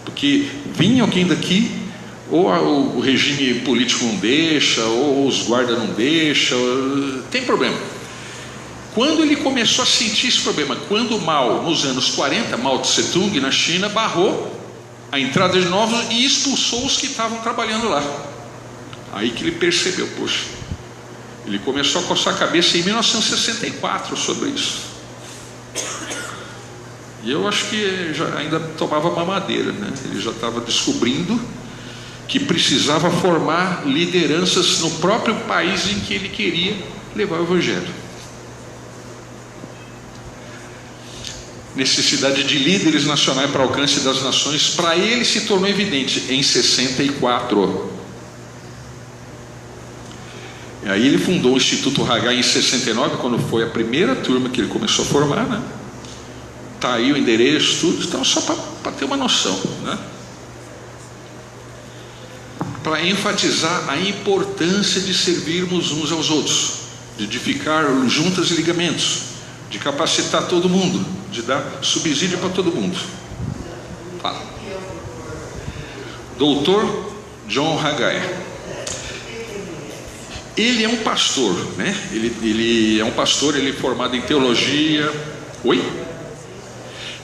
porque vinha alguém daqui, ou o regime político não deixa, ou os guardas não deixam, tem problema. Quando ele começou a sentir esse problema, quando Mao, nos anos 40, Mao Tse Tung na China, barrou a entrada de novos e expulsou os que estavam trabalhando lá. Aí que ele percebeu, poxa, ele começou a coçar a cabeça em 1964 sobre isso. E eu acho que já ainda tomava mamadeira, né? Ele já estava descobrindo que precisava formar lideranças no próprio país em que ele queria levar o Evangelho. Necessidade de líderes nacionais para alcance das nações, para ele se tornou evidente em 64. E aí ele fundou o Instituto Haggai em 69, quando foi a primeira turma que ele começou a formar, né? Tá aí o endereço, tudo. Então, só para ter uma noção, né? Para enfatizar a importância de servirmos uns aos outros, de edificar juntas e ligamentos, de capacitar todo mundo, de dar subsídio para todo mundo. Fala. Doutor John Haggai. Ele é um pastor, né? Ele é um pastor, ele é formado em teologia. Oi?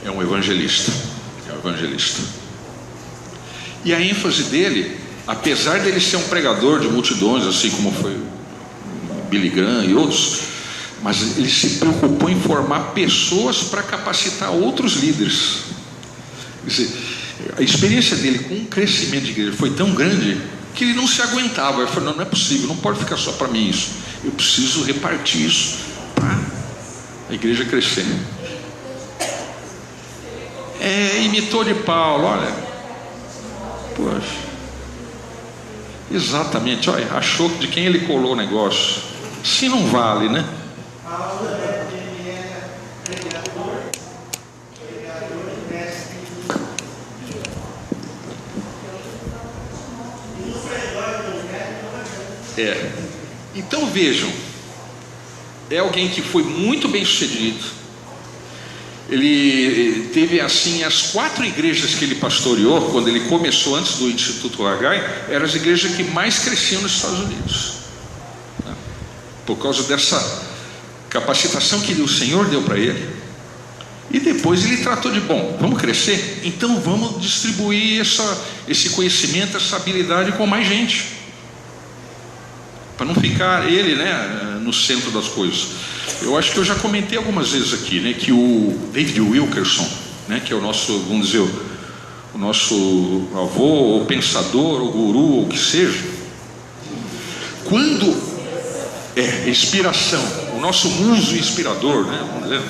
É um evangelista. É um evangelista. E a ênfase dele, apesar dele ser um pregador de multidões, assim como foi Billy Graham e outros, mas ele se preocupou em formar pessoas para capacitar outros líderes. Quer dizer, a experiência dele com o crescimento de igreja foi tão grande que ele não se aguentava. Ele falou: não é possível, não pode ficar só para mim isso, eu preciso repartir isso para a igreja crescer. Imitou de Paulo, olha, poxa, exatamente, olha, achou de quem ele colou o negócio. Se não vale, né? Paulo, ele era pregador e mestre. Então vejam, é alguém que foi muito bem sucedido. Ele teve assim, as 4 igrejas que ele pastoreou quando ele começou antes do Instituto Haggai, eram as igrejas que mais cresciam nos Estados Unidos, tá? Por causa dessa capacitação que o Senhor deu para ele. E depois ele tratou de: bom, vamos crescer, então vamos distribuir esse conhecimento, essa habilidade com mais gente, para não ficar ele, né, no centro das coisas. Eu acho que eu já comentei algumas vezes aqui, né, que o David Wilkerson, né, que é o nosso, vamos dizer, o nosso avô, ou pensador, ou guru, ou o que seja, quando inspiração, o nosso muso inspirador, né? Vamos dizer,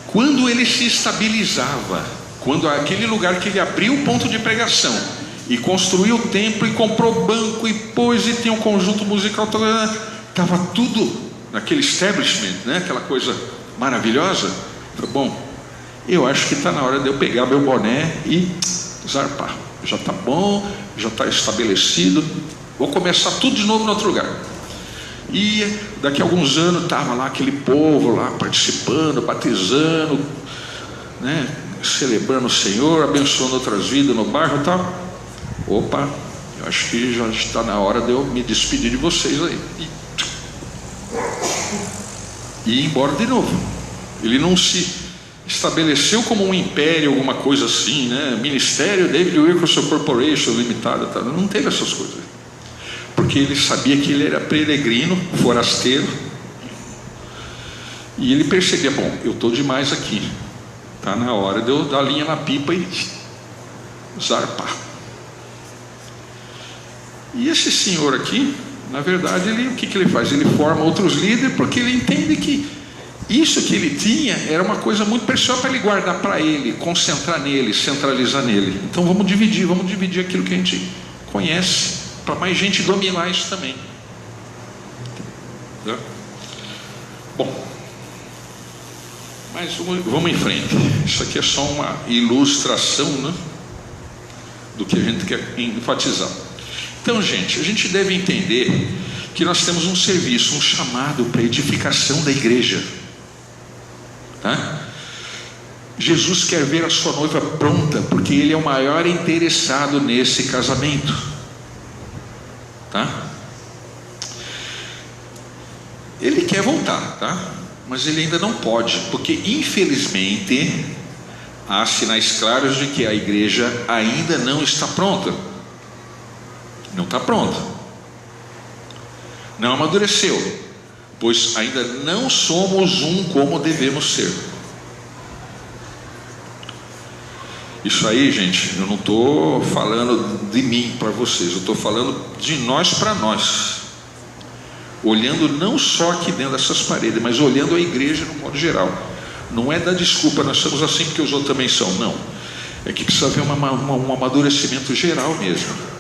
quando ele se estabilizava, quando aquele lugar que ele abriu o ponto de pregação e construiu o templo e comprou banco e pôs e tinha um conjunto musical, estava tudo naquele establishment, né? Aquela coisa maravilhosa. Bom, eu acho que está na hora de eu pegar meu boné e zarpar. Já está bom, já está estabelecido, vou começar tudo de novo em outro lugar. E daqui a alguns anos estava lá aquele povo lá participando, batizando, né, celebrando o Senhor, abençoando outras vidas no bairro e tal. Opa, eu acho que já está na hora de eu me despedir de vocês aí. E ir embora de novo. Ele não se estabeleceu como um império, alguma coisa assim, né? Ministério David Wilkerson Corporation Limitada, tá? Não teve essas coisas. Porque ele sabia que ele era peregrino, forasteiro, e ele percebia, bom, eu estou demais aqui, está na hora de eu dar linha na pipa e zarpar. E esse senhor aqui, na verdade, o que ele faz? Ele forma outros líderes, porque ele entende que isso que ele tinha era uma coisa muito preciosa para ele guardar para ele, concentrar nele, centralizar nele. Então vamos dividir aquilo que a gente conhece, para mais gente dominar isso também. Bom, mas vamos em frente. Isso aqui é só uma ilustração, né, do que a gente quer enfatizar. Então, gente, a gente deve entender que nós temos um serviço, um chamado para edificação da igreja, tá? Jesus quer ver a sua noiva pronta, porque Ele é o maior interessado nesse casamento, tá? Ele quer voltar, tá? Mas Ele ainda não pode, porque infelizmente há sinais claros de que a igreja ainda não está pronta. Não está pronta, não amadureceu, pois ainda não somos um como devemos ser. Isso aí, gente, eu não estou falando de mim para vocês, eu estou falando de nós para nós, olhando não só aqui dentro dessas paredes, mas olhando a igreja no modo geral. Não é dar desculpa, nós somos assim porque os outros também são, não. É que precisa haver um amadurecimento geral mesmo.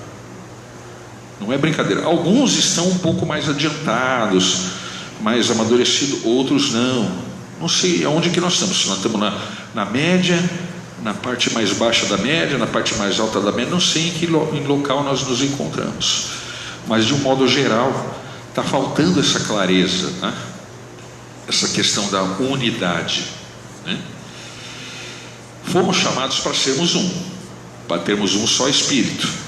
Não é brincadeira. Alguns estão um pouco mais adiantados, mais amadurecidos, outros não. Não sei aonde que nós estamos. Se nós estamos na média, na parte mais baixa da média, na parte mais alta da média, não sei em que local nós nos encontramos. Mas de um modo geral, está faltando essa clareza, né? Essa questão da unidade, né? Fomos chamados para sermos um, para termos um só Espírito,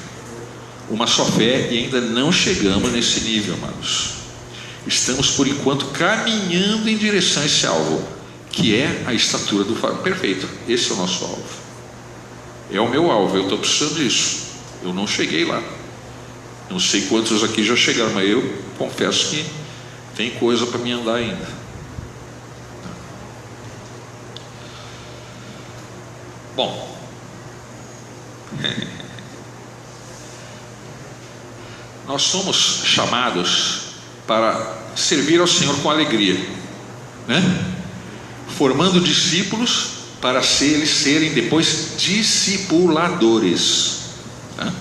uma só fé, e ainda não chegamos nesse nível, amados. Estamos por enquanto caminhando em direção a esse alvo, que é a estatura do varão perfeito. Esse é o nosso alvo, é o meu alvo. Eu estou precisando disso, eu não cheguei lá. Não sei quantos aqui já chegaram, mas eu confesso que tem coisa para me andar ainda. Bom, nós somos chamados para servir ao Senhor com alegria, né? Formando discípulos para eles serem depois discipuladores, né?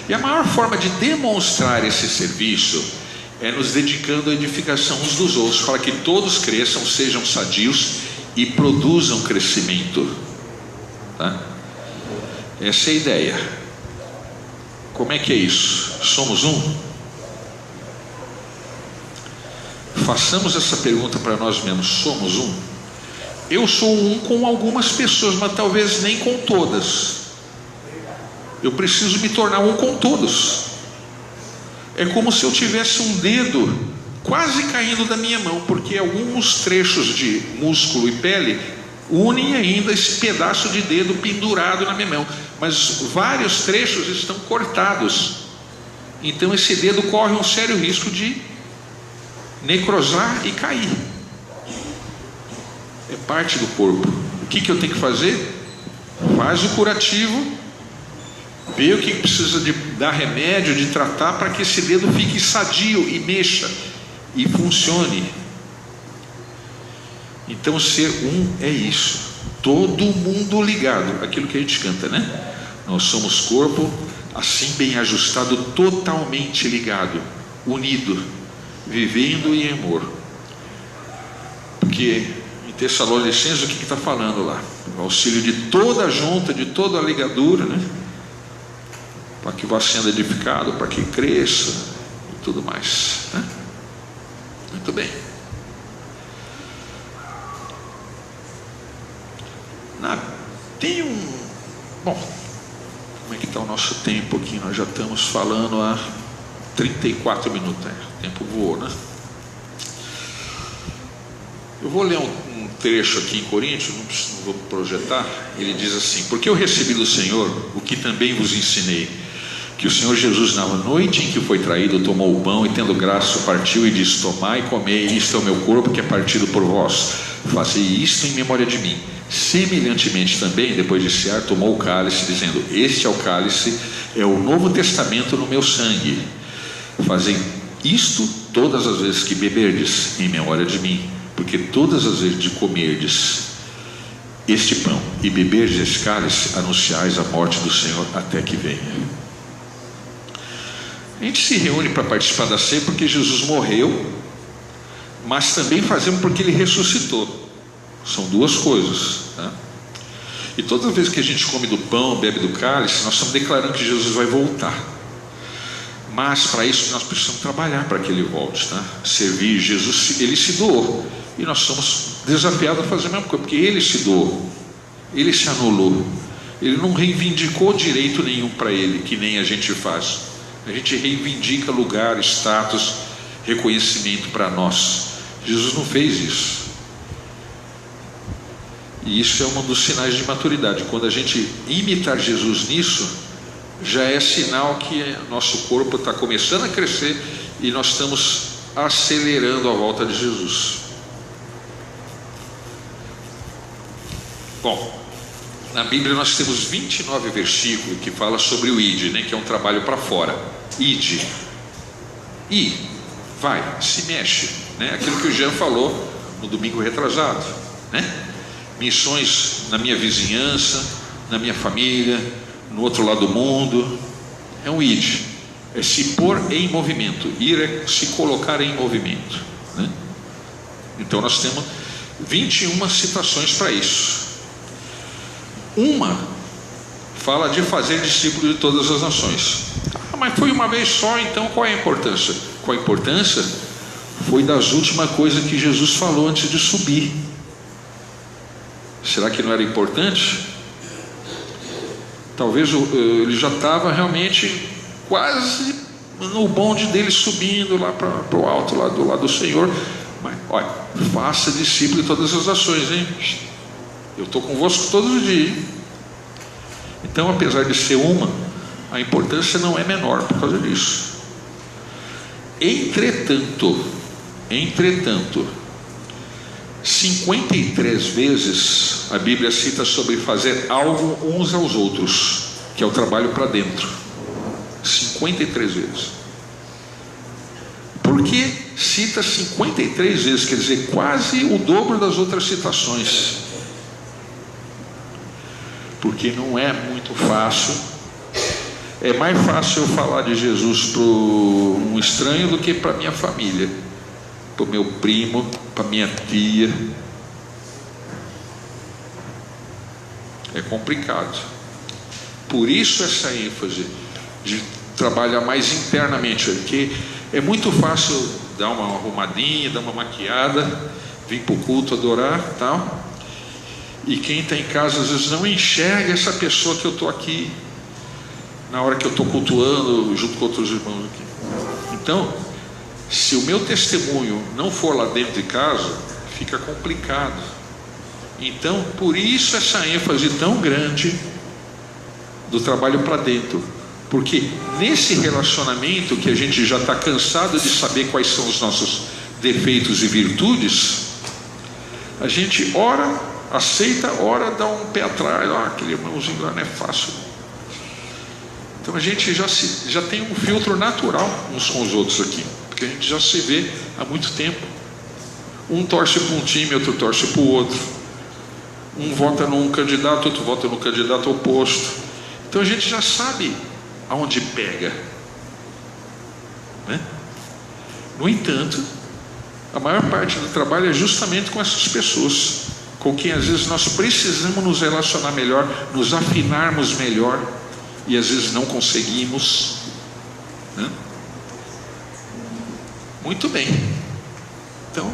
E a maior forma de demonstrar esse serviço é nos dedicando à edificação uns dos outros, para que todos cresçam, sejam sadios e produzam crescimento, tá? Essa é a ideia. Como é que é isso? Somos um? Façamos essa pergunta para nós mesmos. Somos um? Eu sou um com algumas pessoas, mas talvez nem com todas. Eu preciso me tornar um com todos. É como se eu tivesse um dedo quase caindo da minha mão, porque alguns trechos de músculo e pele unem ainda esse pedaço de dedo pendurado na minha mão, mas vários trechos estão cortados. Então esse dedo corre um sério risco de necrosar e cair. É parte do corpo. O que eu tenho que fazer? faz o curativo, vê o que precisa de dar remédio, de tratar, para que esse dedo fique sadio e mexa e funcione. Então ser um é isso, todo mundo ligado, aquilo que a gente canta, né? Nós somos corpo, assim bem ajustado, totalmente ligado, unido, vivendo em amor. Porque em Tessalonicenses o que está falando lá? O auxílio de toda a junta, de toda a ligadura, né? Para que vá sendo edificado, para que cresça e tudo mais, né? Muito bem. Tem um... Bom, como é que está o nosso tempo aqui? Nós já estamos falando há 34 minutos, né? O tempo voou, né? Eu vou ler um trecho aqui em Coríntios, não vou projetar. Ele diz assim: porque eu recebi do Senhor o que também vos ensinei, que o Senhor Jesus, na noite em que foi traído, tomou o pão e, tendo graça, partiu e disse: tomai e comei, isto é o meu corpo que é partido por vós, fazei isto em memória de mim. Semelhantemente também, depois de cear, tomou o cálice, dizendo: este é o cálice, é o novo testamento no meu sangue, fazei isto todas as vezes que beberdes em memória de mim. Porque todas as vezes de comerdes este pão e beberdes este cálice, anunciais a morte do Senhor até que venha. A gente se reúne para participar da ceia porque Jesus morreu, mas também fazemos porque Ele ressuscitou. São duas coisas, tá? E todas as vezes que a gente come do pão, bebe do cálice, nós estamos declarando que Jesus vai voltar. Mas para isso nós precisamos trabalhar para que Ele volte, tá? Servir. Jesus, Ele se doou, e nós somos desafiados a fazer a mesma coisa, porque Ele se doou, Ele se anulou, Ele não reivindicou direito nenhum para Ele, que nem a gente faz. A gente reivindica lugar, status, reconhecimento para nós. Jesus não fez isso. E isso é um dos sinais de maturidade. Quando a gente imitar Jesus nisso, já é sinal que nosso corpo está começando a crescer e nós estamos acelerando a volta de Jesus. Bom, na Bíblia nós temos 29 versículos que fala sobre o id, né, que é um trabalho para fora. Id, vai, se mexe, né? Aquilo que o Jean falou no domingo retrasado, né? Missões na minha vizinhança, na minha família, no outro lado do mundo. É um id, é se pôr em movimento. Ir é se colocar em movimento, né? Então nós temos 21 citações para isso. Uma fala de fazer discípulos de todas as nações. Mas foi uma vez só, então qual é a importância? Qual a importância? Foi das últimas coisas que Jesus falou antes de subir. Será que não era importante? Talvez ele já estava realmente quase no bonde dele, subindo lá para o alto, lá do lado do Senhor. Mas olha, faça discípulo de todas as nações, hein? Eu estou convosco todos os dias. Então, apesar de ser uma, a importância não é menor por causa disso. Entretanto, 53 vezes a Bíblia cita sobre fazer algo uns aos outros, que é o trabalho para dentro. 53 vezes. Por que cita 53 vezes? Quer dizer, quase o dobro das outras citações. Porque não é muito fácil. É mais fácil eu falar de Jesus para um estranho do que para minha família, para o meu primo, para minha tia. É complicado. Por isso essa ênfase de trabalhar mais internamente, porque é muito fácil dar uma arrumadinha, dar uma maquiada, vir para o culto adorar, tal. E quem está em casa às vezes não enxerga essa pessoa que eu estou aqui na hora que eu estou cultuando junto com outros irmãos aqui. Então, se o meu testemunho não for lá dentro de casa, fica complicado. Então, por isso essa ênfase tão grande do trabalho para dentro. Porque nesse relacionamento que a gente já está cansado de saber quais são os nossos defeitos e virtudes, a gente ora aceita, ora dá um pé atrás, aquele irmãozinho lá não é fácil. Então a gente já tem um filtro natural uns com os outros aqui, porque a gente já se vê há muito tempo. Um torce para um time, outro torce para o outro. Um vota num candidato, outro vota no candidato oposto. Então a gente já sabe aonde pega, né? No entanto, a maior parte do trabalho é justamente com essas pessoas, com quem às vezes nós precisamos nos relacionar melhor, nos afinarmos melhor, e às vezes não conseguimos, né? Muito bem. Então,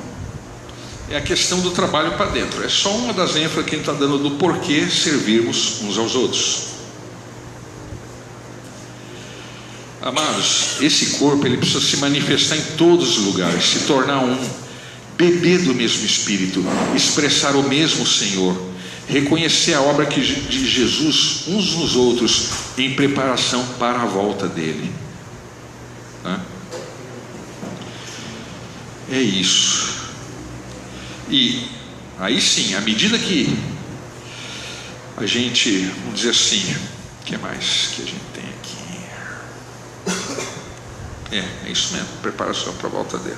é a questão do trabalho para dentro. É só uma das ênfases que a gente está dando do porquê servirmos uns aos outros. Amados, esse corpo ele precisa se manifestar em todos os lugares, se tornar um, beber do mesmo Espírito, expressar o mesmo Senhor, reconhecer a obra de Jesus uns nos outros em preparação para a volta dele. É isso. E aí sim, à medida que a gente, vamos dizer assim, o que mais que a gente tem aqui? É isso mesmo, preparação para a volta dele.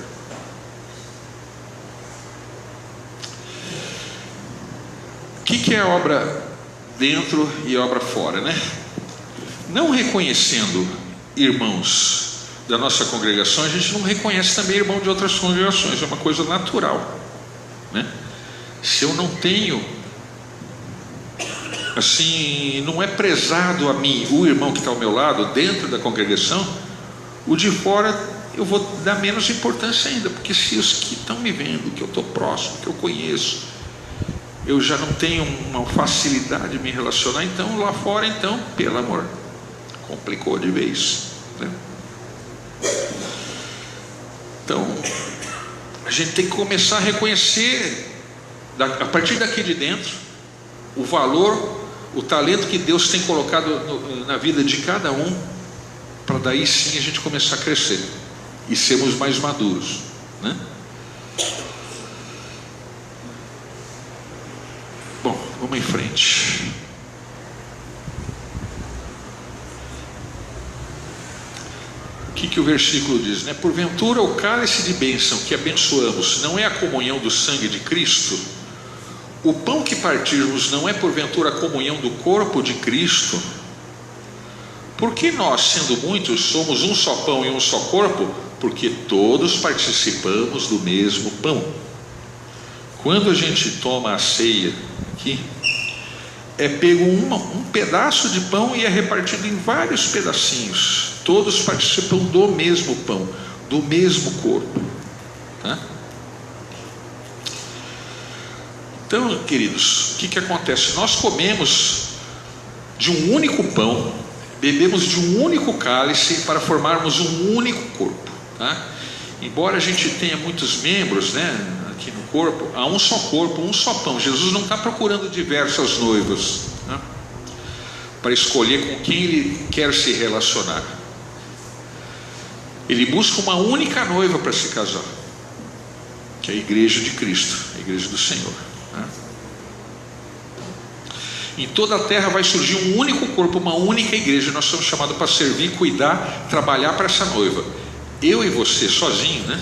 O que é obra dentro e obra fora, né? Não reconhecendo irmãos da nossa congregação, a gente não reconhece também irmão de outras congregações, é uma coisa natural, né? Se eu não tenho, assim, não é prezado a mim o irmão que está ao meu lado dentro da congregação, o de fora eu vou dar menos importância ainda, porque se os que estão me vendo, que eu estou próximo, que eu conheço, eu já não tenho uma facilidade de me relacionar, então lá fora, então, pelo amor, complicou de vez, né? Então a gente tem que começar a reconhecer a partir daqui de dentro o valor, o talento que Deus tem colocado na vida de cada um, para daí sim a gente começar a crescer e sermos mais maduros, né? Bom, vamos em frente. O que o versículo diz, né? Porventura o cálice de bênção que abençoamos não é a comunhão do sangue de Cristo? O pão que partirmos não é porventura a comunhão do corpo de Cristo? Porque nós, sendo muitos, somos um só pão e um só corpo? Porque todos participamos do mesmo pão. Quando a gente toma a ceia aqui, é pego um pedaço de pão e é repartido em vários pedacinhos. Todos participam do mesmo pão, do mesmo corpo, tá? Então, queridos, o que acontece? Nós comemos de um único pão, bebemos de um único cálice para formarmos um único corpo, tá? Embora a gente tenha muitos membros, né, aqui no corpo, há um só corpo, um só pão. Jesus não está procurando diversas noivas, né, para escolher com quem ele quer se relacionar. Ele busca uma única noiva para se casar, que é a igreja de Cristo, a igreja do Senhor, né? Em toda a terra vai surgir um único corpo, uma única igreja. Nós somos chamados para servir, cuidar, trabalhar para essa noiva. Eu e você sozinho, né,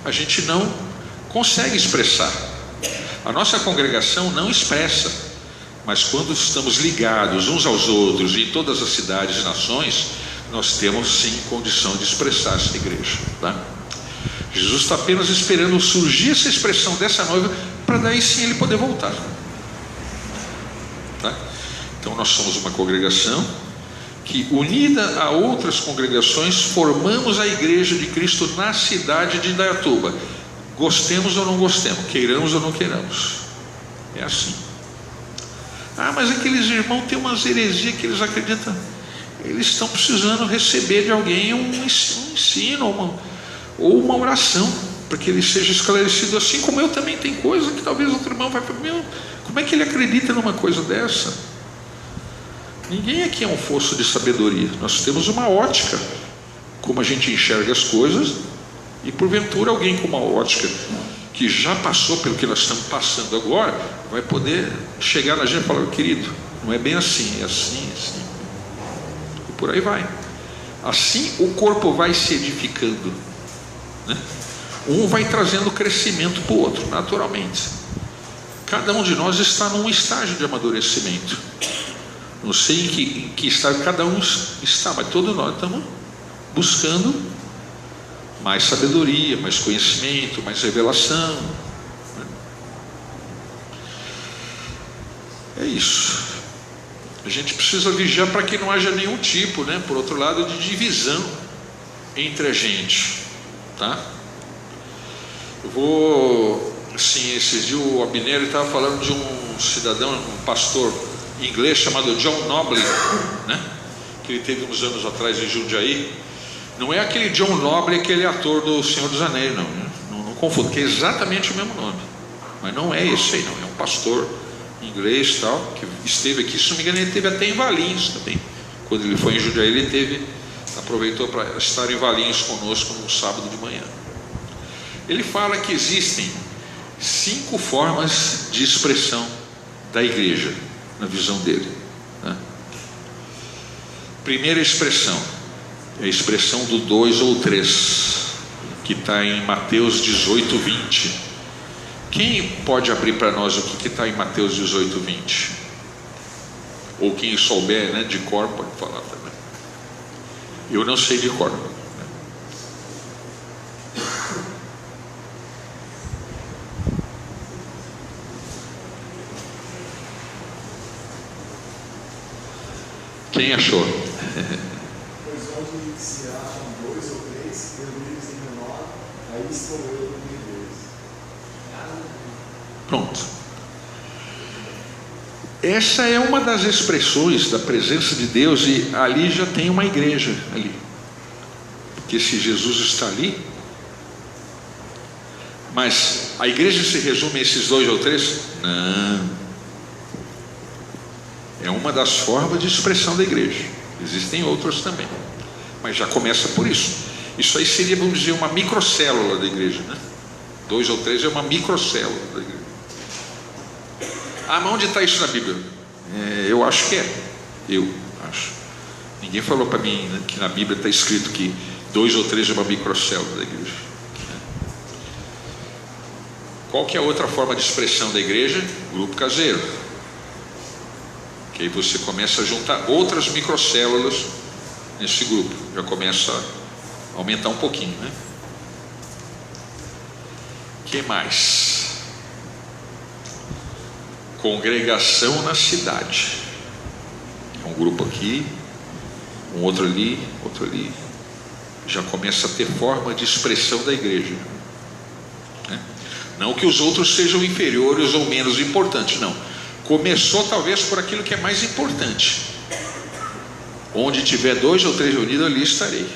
a gente não consegue expressar. A nossa congregação não expressa, mas quando estamos ligados uns aos outros em todas as cidades e nações, nós temos sim condição de expressar essa igreja, tá? Jesus está apenas esperando surgir essa expressão dessa noiva para daí sim ele poder voltar, tá? Então nós somos uma congregação que, unida a outras congregações, formamos a igreja de Cristo na cidade de Indaiatuba. Gostemos ou não gostemos, queiramos ou não queiramos, é assim. Mas aqueles irmãos têm umas heresias que eles acreditam. Eles estão precisando receber de alguém um ensino ou uma oração, para que ele seja esclarecido, assim como eu também tenho coisa que talvez outro irmão vai falar: meu, como é que ele acredita numa coisa dessa? Ninguém aqui é um fosso de sabedoria. Nós temos uma ótica, como a gente enxerga as coisas, e porventura alguém com uma ótica que já passou pelo que nós estamos passando agora, vai poder chegar na gente e falar: querido, não é bem assim, é assim, assim. E por aí vai. Assim o corpo vai se edificando, né? Um vai trazendo crescimento para o outro, naturalmente. Cada um de nós está num estágio de amadurecimento. Não sei em que estágio cada um está, mas todos nós estamos buscando mais sabedoria, mais conhecimento, mais revelação, né? É isso. A gente precisa vigiar para que não haja nenhum tipo, né, por outro lado, de divisão entre a gente, tá? Eu vou, assim, esses dias o Abner estava falando de um cidadão, um pastor inglês chamado John Noble, né, que ele teve uns anos atrás em Jundiaí. Não é aquele John Noble, aquele ator do Senhor dos Anéis, não, né? Não confundo, que é exatamente o mesmo nome, mas não é esse aí, não. É um pastor inglês, tal, que esteve aqui, se não me engano, ele teve até em Valinhos também. Quando ele foi em Jundiaí, ele aproveitou para estar em Valinhos conosco num sábado de manhã. Ele fala que existem 5 formas de expressão da igreja, na visão dele, né? Primeira expressão é a expressão do 2 ou 3, que está em Mateus 18, 20. Quem pode abrir para nós o que está em Mateus 18, 20? Ou quem souber, né, de cor, pode falar também. Eu não sei de cor. Quem achou? Pois onde se acham 2 ou 3 reunidos em meu nome, aí estou eu no meio deles. Pronto. Essa é uma das expressões da presença de Deus, e ali já tem uma igreja ali. Porque se Jesus está ali, mas a igreja se resume a esses 2 ou 3? Não. É uma das formas de expressão da igreja. Existem outras também, mas já começa por isso. Isso aí seria, vamos dizer, uma microcélula da igreja, né? 2 ou 3 é uma microcélula da igreja. Ah, mas onde está isso na Bíblia? Eu acho que é. Eu acho. Ninguém falou para mim, né, que na Bíblia está escrito que 2 ou 3 é uma microcélula da igreja. Qual que é a outra forma de expressão da igreja? Grupo caseiro. Que aí você começa a juntar outras microcélulas nesse grupo. Já começa a aumentar um pouquinho, né? O que mais? Congregação na cidade. É um grupo aqui, um outro ali, outro ali. Já começa a ter forma de expressão da igreja, né? Não que os outros sejam inferiores ou menos importantes, não. Começou talvez por aquilo que é mais importante. Onde tiver 2 ou 3 reunidos, ali estarei.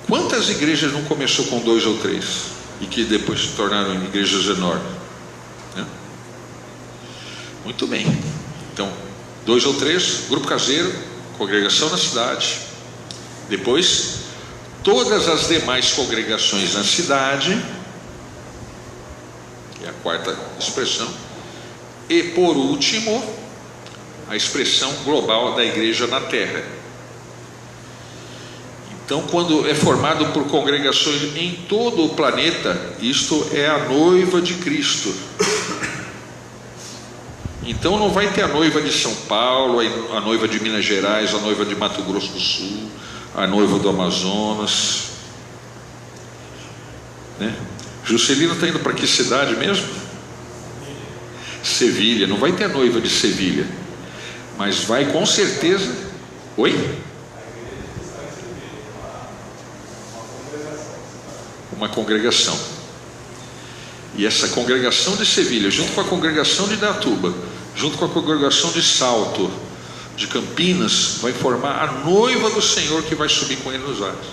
Quantas igrejas não começou com 2 ou 3 e que depois se tornaram igrejas enormes, né? Muito bem. Então, 2 ou 3, grupo caseiro, congregação na cidade. Depois, todas as demais congregações na cidade, que é a quarta expressão. E por último, a expressão global da igreja na terra. Então, quando é formado por congregações em todo o planeta, isto é a noiva de Cristo. Então não vai ter a noiva de São Paulo, a noiva de Minas Gerais, a noiva de Mato Grosso do Sul, a noiva do Amazonas, né? Juscelino está indo para que cidade mesmo? Sevilha. Não vai ter a noiva de Sevilha, mas vai com certeza. Oi? Uma congregação. E essa congregação de Sevilha, junto com a congregação de Datuba, junto com a congregação de Salto, de Campinas, vai formar a noiva do Senhor que vai subir com ele nos ares.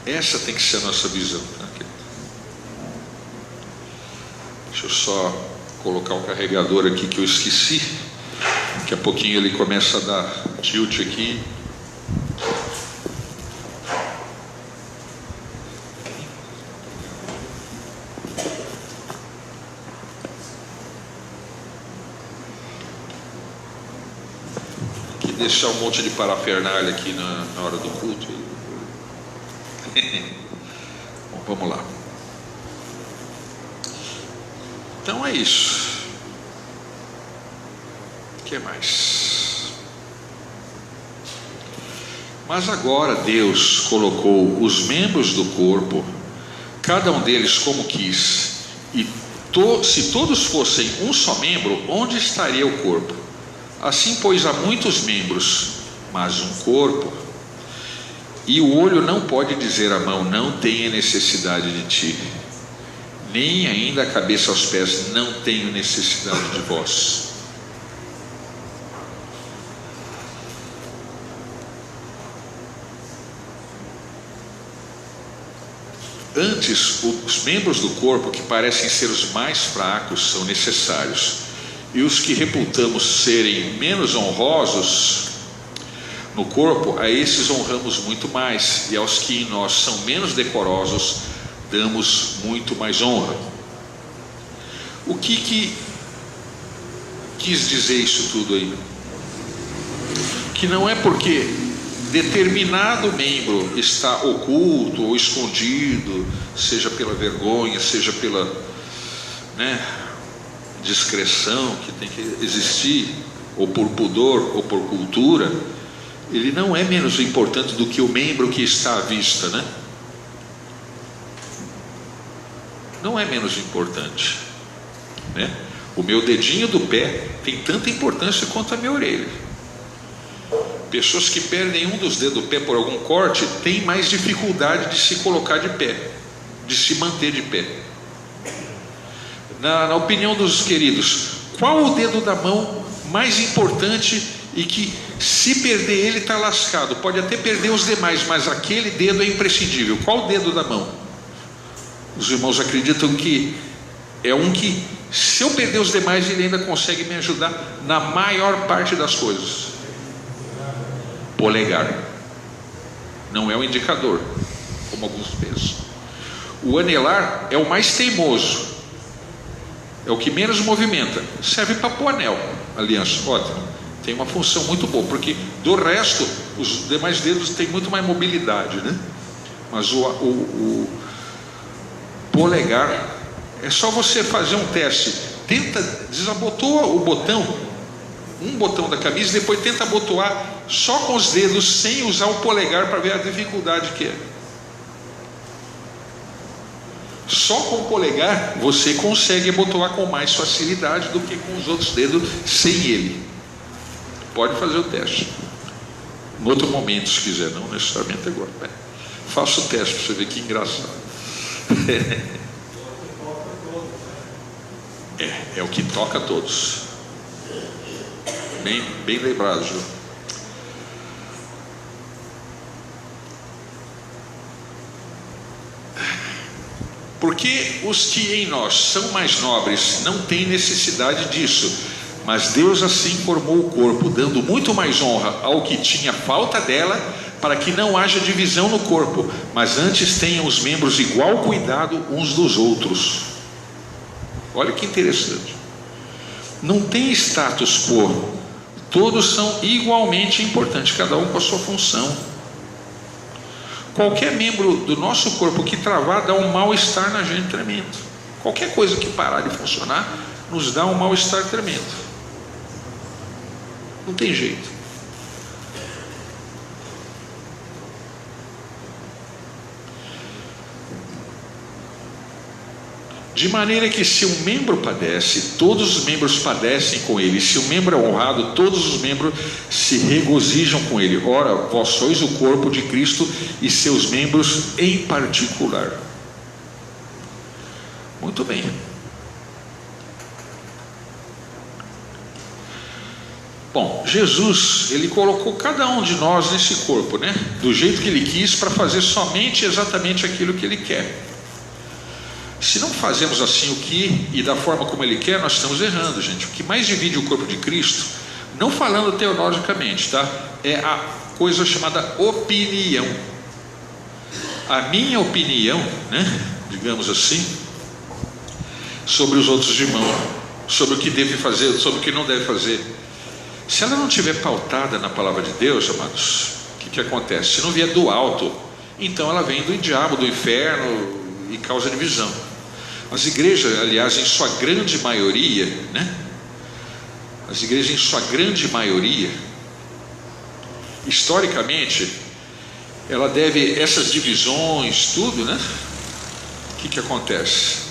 Essa tem que ser a nossa visão, tá? Deixa eu só colocar um carregador aqui que eu esqueci. Daqui a pouquinho ele começa a dar tilt aqui. deixar um monte de parafernália aqui na hora do culto. Bom, vamos lá. Então é isso. O que mais? Mas agora Deus colocou os membros do corpo, cada um deles como quis, e se todos fossem um só membro, onde estaria o corpo? Assim, pois, há muitos membros, mas um corpo. E o olho não pode dizer à mão, não tenha necessidade de ti, nem ainda a cabeça aos pés, não tenho necessidade de vós. Antes, os membros do corpo que parecem ser os mais fracos são necessários, e os que reputamos serem menos honrosos no corpo, a esses honramos muito mais, e aos que em nós são menos decorosos, damos muito mais honra. O que quis dizer isso tudo aí? Que não é porque determinado membro está oculto ou escondido, seja pela vergonha, seja pela discrição que tem que existir, ou por pudor, ou por cultura, ele não é menos importante do que o membro que está à vista, né? Não é menos importante, né? O meu dedinho do pé tem tanta importância quanto a minha orelha. Pessoas que perdem um dos dedos do pé por algum corte têm mais dificuldade de se colocar de pé, de se manter de pé. Na opinião dos queridos, qual o dedo da mão mais importante e que, se perder ele, está lascado? Pode até perder os demais, mas aquele dedo é imprescindível. Qual o dedo da mão? Os irmãos acreditam que é um que, se eu perder os demais, ele ainda consegue me ajudar na maior parte das coisas. Polegar. Não é o indicador, como alguns pensam. O anelar é o mais teimoso, é o que menos movimenta. Serve para pôr anel, aliança, ótimo. Tem uma função muito boa, porque do resto, os demais dedos têm muito mais mobilidade, né? Mas o polegar, é só você fazer um teste. Tenta, desabotoa o botão, um botão da camisa, e depois tenta abotoar só com os dedos, sem usar o polegar, para ver a dificuldade que é. Só com o polegar você consegue abotoar com mais facilidade do que com os outros dedos sem ele. Pode fazer o teste em outro momento, se quiser, não necessariamente agora. Faça o teste para você ver que engraçado. É o que toca a todos. Bem lembrado, Ju. Porque os que em nós são mais nobres não têm necessidade disso, mas Deus assim formou o corpo, dando muito mais honra ao que tinha falta dela, para que não haja divisão no corpo, mas antes tenham os membros igual cuidado uns dos outros. Olha que interessante. Não tem status quo, todos são igualmente importantes, cada um com a sua função. Qualquer membro do nosso corpo que travar dá um mal-estar na gente tremendo. Qualquer coisa que parar de funcionar nos dá um mal-estar tremendo. Não tem jeito. De maneira que, se um membro padece, todos os membros padecem com ele. Se um membro é honrado, todos os membros se regozijam com ele. Ora, vós sois o corpo de Cristo e seus membros em particular. Muito bem. Bom, Jesus, ele colocou cada um de nós nesse corpo, né? Do jeito que ele quis, para fazer somente exatamente aquilo que ele quer. Se não fazemos assim o que e da forma como ele quer, nós estamos errando, gente. O que mais divide o corpo de Cristo, não falando teologicamente, tá? É a coisa chamada opinião. A minha opinião, né? Digamos assim, sobre os outros irmãos, sobre o que deve fazer, sobre o que não deve fazer. Se ela não estiver pautada na palavra de Deus, amados, o que acontece? Se não vier do alto, então ela vem do diabo, do inferno, e causa divisão. As igrejas, aliás, em sua grande maioria, né? As igrejas, em sua grande maioria, historicamente, ela deve essas divisões, tudo, né? O que acontece?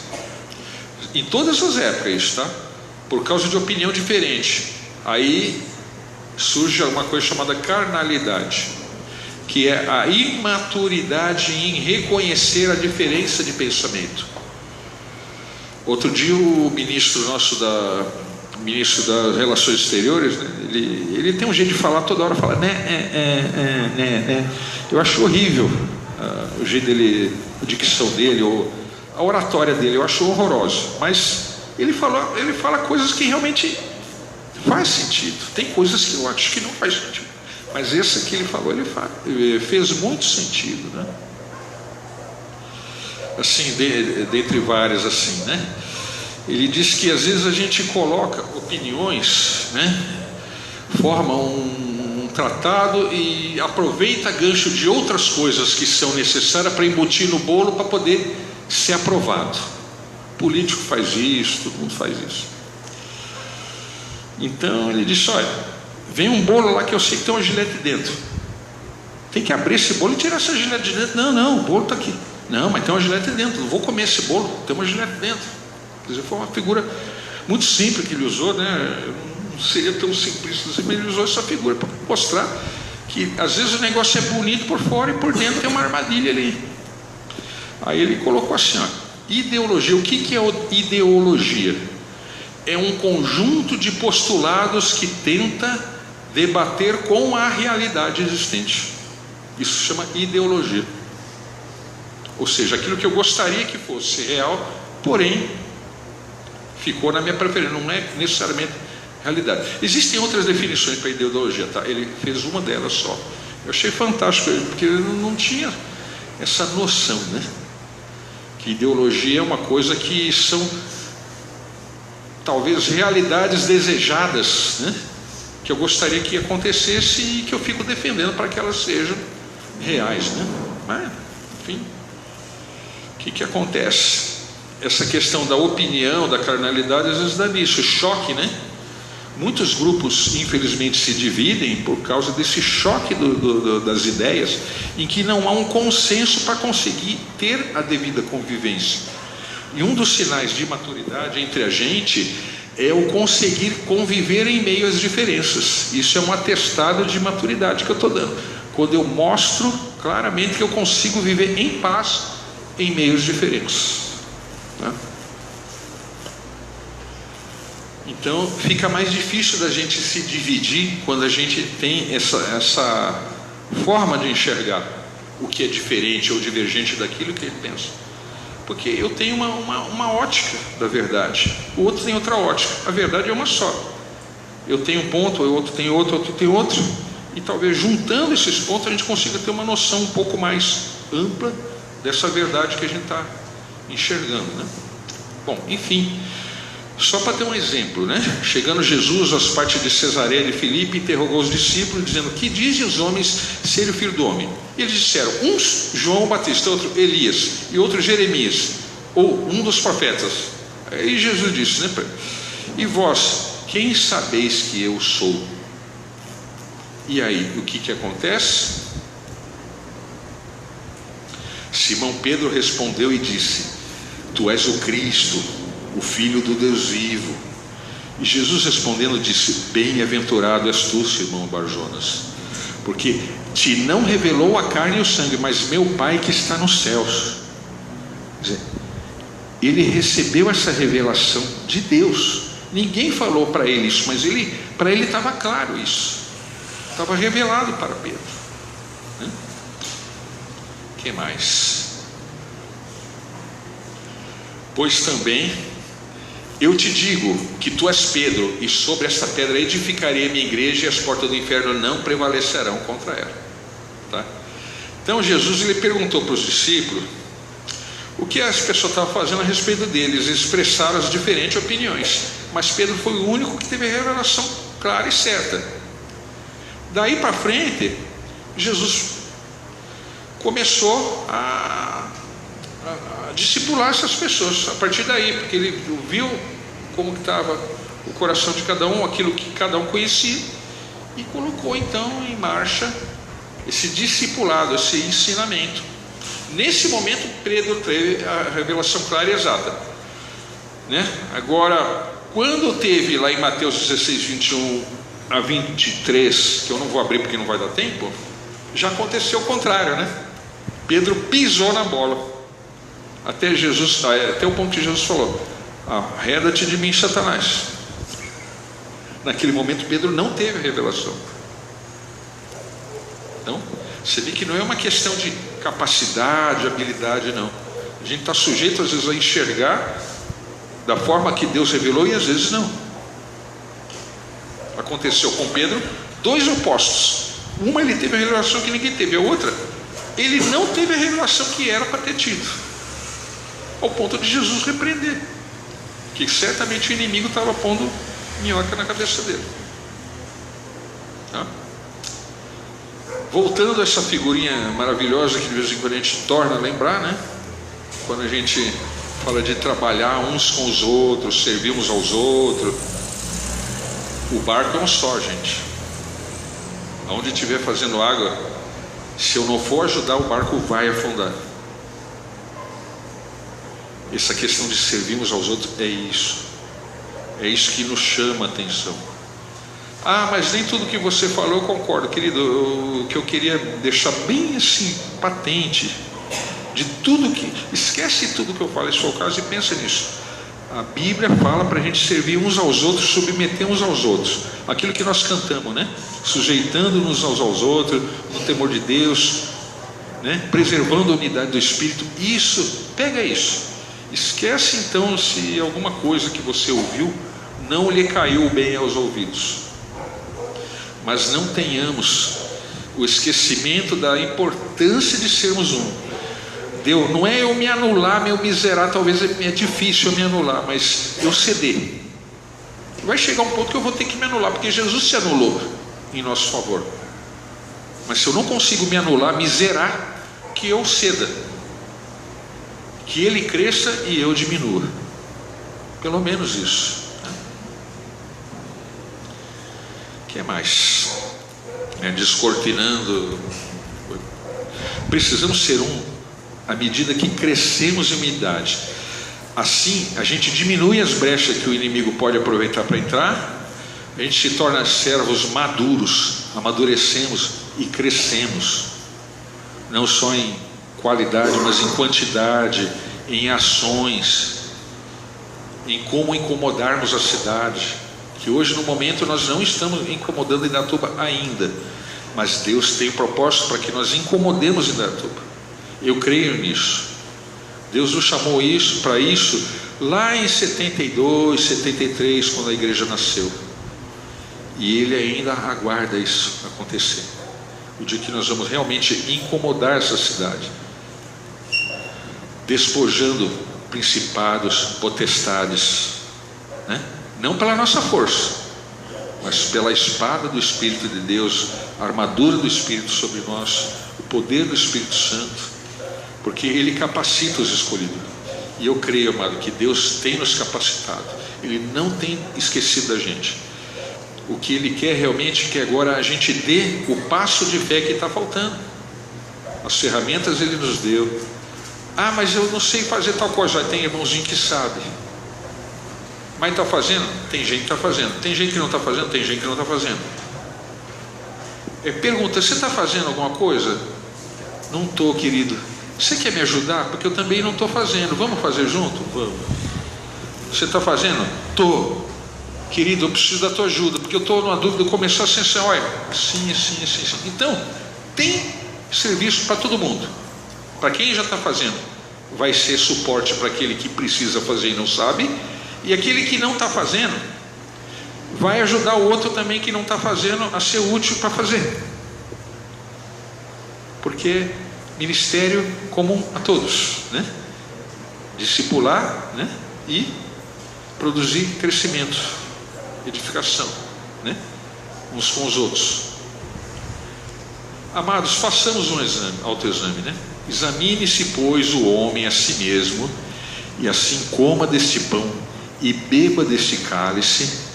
Em todas as épocas, tá? Por causa de opinião diferente. Aí surge uma coisa chamada carnalidade, que é a imaturidade em reconhecer a diferença de pensamento. Outro dia o ministro das Relações Exteriores, né, ele tem um jeito de falar, toda hora fala né. Eu acho horrível o jeito dele, a dicção dele, ou a oratória dele, eu acho horroroso. Mas ele fala coisas que realmente faz sentido. Tem coisas que eu acho que não faz sentido, mas essa que ele falou, ele fez muito sentido, né? Assim, dentre várias, assim, né? Ele diz que às vezes a gente coloca opiniões, né? Forma um tratado e aproveita gancho de outras coisas que são necessárias para embutir no bolo para poder ser aprovado. O político faz isso, todo mundo faz isso. Então ele disse: olha, vem um bolo lá que eu sei que tem uma gilete dentro. Tem que abrir esse bolo e tirar essa gilete de dentro. Não, o bolo está aqui. Não, mas tem uma gilete dentro. Não vou comer esse bolo, tem uma gilete dentro. Quer dizer, foi uma figura muito simples que ele usou, né? Não seria tão simplista assim, mas ele usou essa figura para mostrar que às vezes o negócio é bonito por fora e por dentro tem uma armadilha ali. Aí ele colocou assim, ó, ideologia. O que é ideologia? É um conjunto de postulados que tenta debater com a realidade existente. Isso se chama ideologia. Ou seja, aquilo que eu gostaria que fosse real, porém ficou na minha preferência, não é necessariamente realidade. Existem outras definições para ideologia, tá? Ele fez uma delas só. Eu achei fantástico, porque ele não tinha essa noção, né? Que ideologia é uma coisa que são talvez realidades desejadas, né? Que eu gostaria que acontecesse e que eu fico defendendo para que elas sejam reais, né? Mas, enfim, o que acontece? Essa questão da opinião, da carnalidade, às vezes dá nisso, choque, né? Muitos grupos, infelizmente, se dividem por causa desse choque das ideias, em que não há um consenso para conseguir ter a devida convivência. E um dos sinais de maturidade entre a gente é o conseguir conviver em meio às diferenças. Isso é um atestado de maturidade que eu estou dando, quando eu mostro claramente que eu consigo viver em paz em meio às diferenças, né? Então fica mais difícil da gente se dividir quando a gente tem essa forma de enxergar o que é diferente ou divergente daquilo que ele pensa. Porque eu tenho uma ótica da verdade, o outro tem outra ótica, a verdade é uma só. Eu tenho um ponto, o outro tem outro tem outro, e talvez juntando esses pontos a gente consiga ter uma noção um pouco mais ampla dessa verdade que a gente está enxergando, né? Bom, enfim, só para ter um exemplo, né? Chegando Jesus às partes de Cesareia de Filipe, interrogou os discípulos, dizendo: que dizem os homens ser o filho do homem? E eles disseram: uns João Batista, outro Elias, e outro Jeremias, ou um dos profetas. Aí Jesus disse, né? E vós, quem sabeis que eu sou? E aí, o que acontece? Simão Pedro respondeu e disse: tu és o Cristo, o Filho do Deus vivo. E Jesus respondendo disse: bem-aventurado és tu, Simão Barjonas, porque te não revelou a carne e o sangue, mas meu Pai que está nos céus. Quer dizer, ele recebeu essa revelação de Deus. Ninguém falou para ele isso, mas para ele estava claro isso, estava revelado para Pedro, né? O que mais? Pois também eu te digo que tu és Pedro, e sobre esta pedra edificarei a minha igreja, e as portas do inferno não prevalecerão contra ela, tá? Então Jesus, ele perguntou para os discípulos o que as pessoas estavam fazendo a respeito deles. Eles expressaram as diferentes opiniões, mas Pedro foi o único que teve a revelação clara e certa. Daí para frente, Jesus começou a discipular essas pessoas, a partir daí, porque ele viu como estava o coração de cada um, aquilo que cada um conhecia, e colocou então em marcha esse discipulado, esse ensinamento. Nesse momento, Pedro teve a revelação clara e exata, né? Agora, quando teve lá em Mateus 16, 21 a 23, que eu não vou abrir porque não vai dar tempo, já aconteceu o contrário, né? Pedro pisou na bola, até o ponto que Jesus falou: arreda-te de mim, Satanás. Naquele momento Pedro não teve revelação. Então, você vê que não é uma questão de capacidade, habilidade, não. A gente está sujeito às vezes a enxergar da forma que Deus revelou, e às vezes não. Aconteceu com Pedro dois opostos. Uma, ele teve a revelação que ninguém teve. A outra, ele não teve a revelação que era para ter tido, ao ponto de Jesus repreender, que certamente o inimigo estava pondo minhoca na cabeça dele. Tá? Voltando a essa figurinha maravilhosa que de vez em quando a gente torna a lembrar, né? Quando a gente fala de trabalhar uns com os outros, servir uns aos outros. O barco é um só, gente. Aonde estiver fazendo água, se eu não for ajudar, o barco vai afundar. Essa questão de servir uns aos outros é isso. É isso que nos chama a atenção. Mas nem tudo que você falou eu concordo, querido. O que eu queria deixar bem assim, patente, de tudo que... Esquece tudo que eu falo, se for o caso, e pensa nisso. A Bíblia fala para a gente servir uns aos outros, submeter uns aos outros. Aquilo que nós cantamos, né? Sujeitando-nos uns aos outros, no temor de Deus, né? Preservando a unidade do Espírito. Isso, pega isso. Esquece então se alguma coisa que você ouviu não lhe caiu bem aos ouvidos. Mas não tenhamos o esquecimento da importância de sermos um. Deus, não é eu me anular, meu miserável, talvez é difícil eu me anular, mas eu ceder. Vai chegar um ponto que eu vou ter que me anular, porque Jesus se anulou em nosso favor. Mas se eu não consigo me anular, miserar, que eu ceda, que Ele cresça e eu diminua. Pelo menos isso. O que mais? Descortinando. Precisamos ser um à medida que crescemos em unidade. Assim a gente diminui as brechas que o inimigo pode aproveitar para entrar. A gente se torna servos maduros, amadurecemos e crescemos, não só em qualidade, mas em quantidade, em ações, em como incomodarmos a cidade. Que hoje no momento nós não estamos incomodando Indaiatuba ainda, mas Deus tem propósito para que nós incomodemos Indaiatuba. Eu creio nisso. Deus nos chamou para isso lá em 72, 73, quando a igreja nasceu, e Ele ainda aguarda isso acontecer, o dia que nós vamos realmente incomodar essa cidade, despojando principados, potestades, né? Não pela nossa força, mas pela espada do Espírito de Deus, a armadura do Espírito sobre nós, o poder do Espírito Santo, porque Ele capacita os escolhidos. E eu creio, amado, que Deus tem nos capacitado. Ele não tem esquecido da gente. O que Ele quer realmente é que agora a gente dê o passo de fé que está faltando. As ferramentas Ele nos deu. Mas eu não sei fazer tal coisa. Tem irmãozinho que sabe. Mas está fazendo? Tem gente que está fazendo. Tem gente que não está fazendo? Tem gente que não está fazendo. Pergunta: você está fazendo alguma coisa? Não estou, querido. Você quer me ajudar? Porque eu também não estou fazendo. Vamos fazer junto? Vamos. Você está fazendo? Estou. Querido, eu preciso da tua ajuda, porque eu estou numa dúvida. Começou assim, olha, assim. Então, tem serviço para todo mundo. Para quem já está fazendo, vai ser suporte para aquele que precisa fazer e não sabe. E aquele que não está fazendo, vai ajudar o outro também que não está fazendo a ser útil para fazer. Porque ministério comum a todos, né? Discipular, né? E produzir crescimento, edificação, né? uns com os outros. Amados, façamos um autoexame, né? Examine-se, pois, o homem a si mesmo, e assim coma deste pão e beba deste cálice,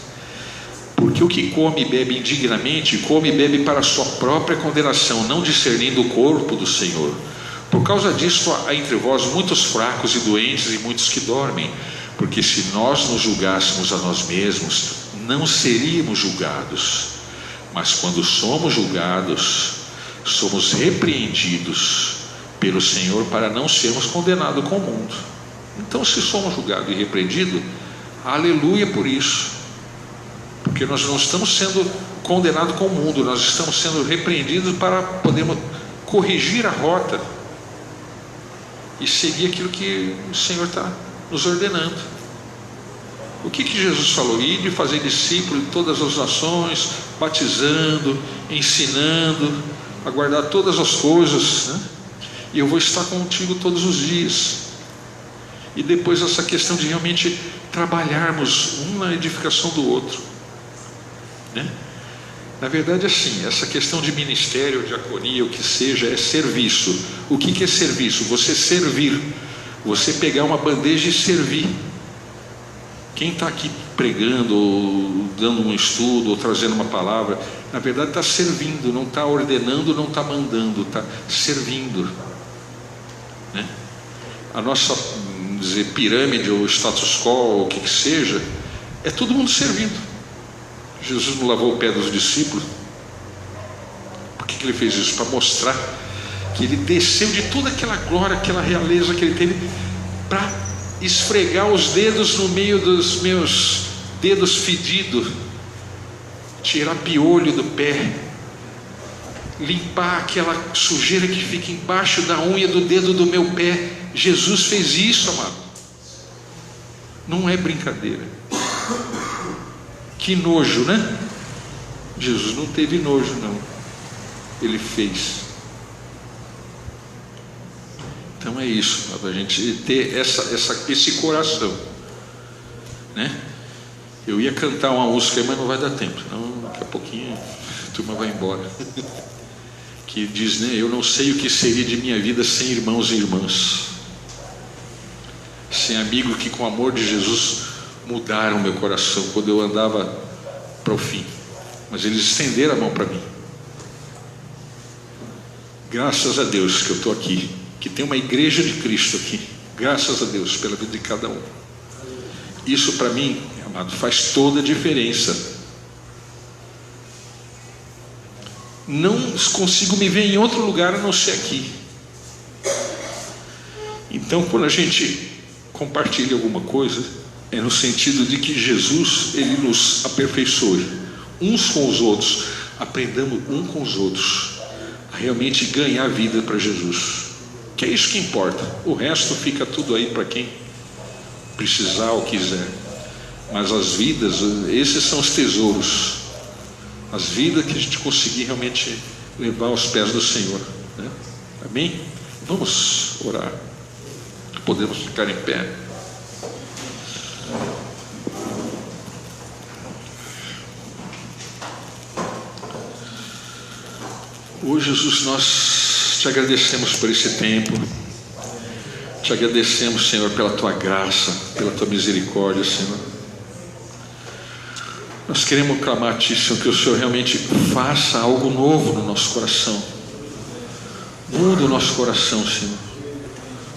porque o que come e bebe indignamente, come e bebe para a sua própria condenação, não discernindo o corpo do Senhor. Por causa disso há entre vós muitos fracos e doentes e muitos que dormem, porque se nós nos julgássemos a nós mesmos, não seríamos julgados. Mas quando somos julgados, somos repreendidos pelo Senhor para não sermos condenados com o mundo. Então, se somos julgados e repreendidos, aleluia por isso, porque nós não estamos sendo condenados com o mundo, nós estamos sendo repreendidos para podermos corrigir a rota e seguir aquilo que o Senhor está nos ordenando. O que Jesus falou? Ir de fazer discípulos de todas as nações, batizando, ensinando a guardar todas as coisas, né? E eu vou estar contigo todos os dias. E depois essa questão de realmente trabalharmos um na edificação do outro, né? Na verdade, assim, essa questão de ministério, diaconia, o que seja, é serviço. O que é serviço? Você servir, você pegar uma bandeja e servir. Quem está aqui pregando, ou dando um estudo, ou trazendo uma palavra, na verdade está servindo, não está ordenando, não está mandando, está servindo, né? A nossa, vamos dizer, pirâmide ou status quo, ou o que seja, é todo mundo servindo. Jesus não lavou o pé dos discípulos. Por que ele fez isso? Para mostrar que ele desceu de toda aquela glória, aquela realeza que ele teve, para esfregar os dedos no meio dos meus dedos fedidos, tirar piolho do pé, limpar aquela sujeira que fica embaixo da unha do dedo do meu pé. Jesus fez isso, amado. Não é brincadeira. Que nojo, né? Jesus não teve nojo, não. Ele fez. Então é isso, para a gente ter esse coração, né? Eu ia cantar uma música, mas não vai dar tempo, não, daqui a pouquinho a turma vai embora. Que diz, né? Eu não sei o que seria de minha vida sem irmãos e irmãs, sem amigos que com o amor de Jesus mudaram meu coração quando eu andava para o fim, mas eles estenderam a mão para mim. Graças a Deus que eu estou aqui, que tem uma igreja de Cristo aqui. Graças a Deus pela vida de cada um. Isso para mim, amado, faz toda a diferença. Não consigo me ver em outro lugar a não ser aqui. Então, quando a gente compartilha alguma coisa, é no sentido de que Jesus, ele nos aperfeiçoe uns com os outros, aprendamos um com os outros a realmente ganhar vida para Jesus, que é isso que importa. O resto fica tudo aí para quem precisar ou quiser. Mas as vidas, esses são os tesouros, as vidas que a gente conseguir realmente levar aos pés do Senhor, né? Amém? Vamos orar. Podemos ficar em pé. Hoje, Jesus, nós te agradecemos por esse tempo, te agradecemos, Senhor, pela tua graça, pela tua misericórdia, Senhor. Nós queremos clamar a ti, Senhor, que o Senhor realmente faça algo novo no nosso coração. Muda o nosso coração, Senhor.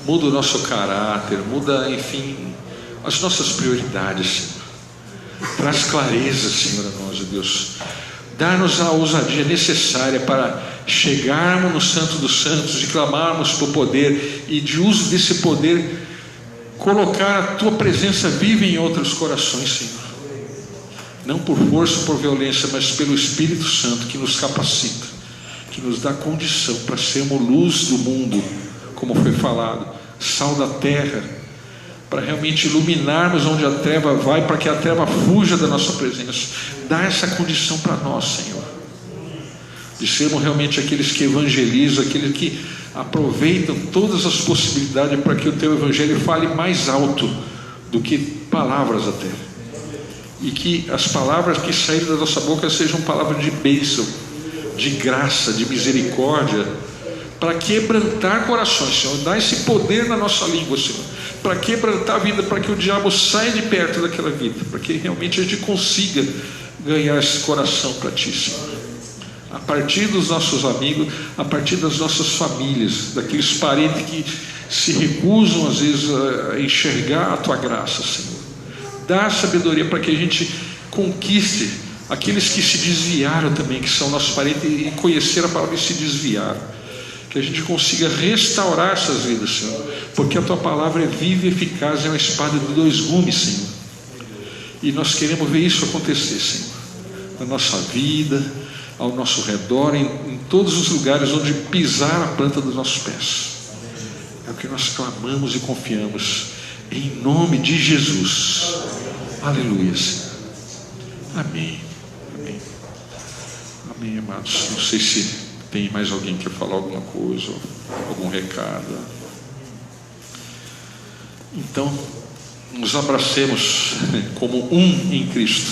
Muda o nosso caráter, muda, enfim, as nossas prioridades, Senhor. Traz clareza, Senhor, a nós, ó Deus. Dá-nos a ousadia necessária para chegarmos no Santo dos Santos e clamarmos por poder, e de uso desse poder colocar a tua presença viva em outros corações, Senhor. Não por força ou por violência, mas pelo Espírito Santo que nos capacita, que nos dá condição para sermos luz do mundo, como foi falado, sal da terra, para realmente iluminarmos onde a treva vai, para que a treva fuja da nossa presença. Dá essa condição para nós, Senhor, de sermos realmente aqueles que evangelizam, aqueles que aproveitam todas as possibilidades para que o teu evangelho fale mais alto do que palavras até. e que as palavras que saírem da nossa boca sejam palavras de bênção, de graça, de misericórdia, para quebrantar corações, Senhor. Dá esse poder na nossa língua, Senhor, para quebrantar a vida, para que o diabo saia de perto daquela vida, para que realmente a gente consiga ganhar esse coração para Ti, Senhor. A partir dos nossos amigos, a partir das nossas famílias, daqueles parentes que se recusam às vezes a enxergar a Tua graça, Senhor. Dá sabedoria para que a gente conquiste aqueles que se desviaram também, que são nossos parentes, e conhecer a palavra e se desviaram. Que a gente consiga restaurar essas vidas, Senhor, porque a Tua palavra é viva e eficaz, é uma espada de 2 gumes, Senhor. E nós queremos ver isso acontecer, Senhor, na nossa vida, ao nosso redor, em todos os lugares onde pisar a planta dos nossos pés. É o que nós clamamos e confiamos, em nome de Jesus. Aleluia, Senhor. Amém. Amém. Amém, amados. Não sei se tem mais alguém que quer falar alguma coisa, algum recado. Então, nos abracemos como um em Cristo.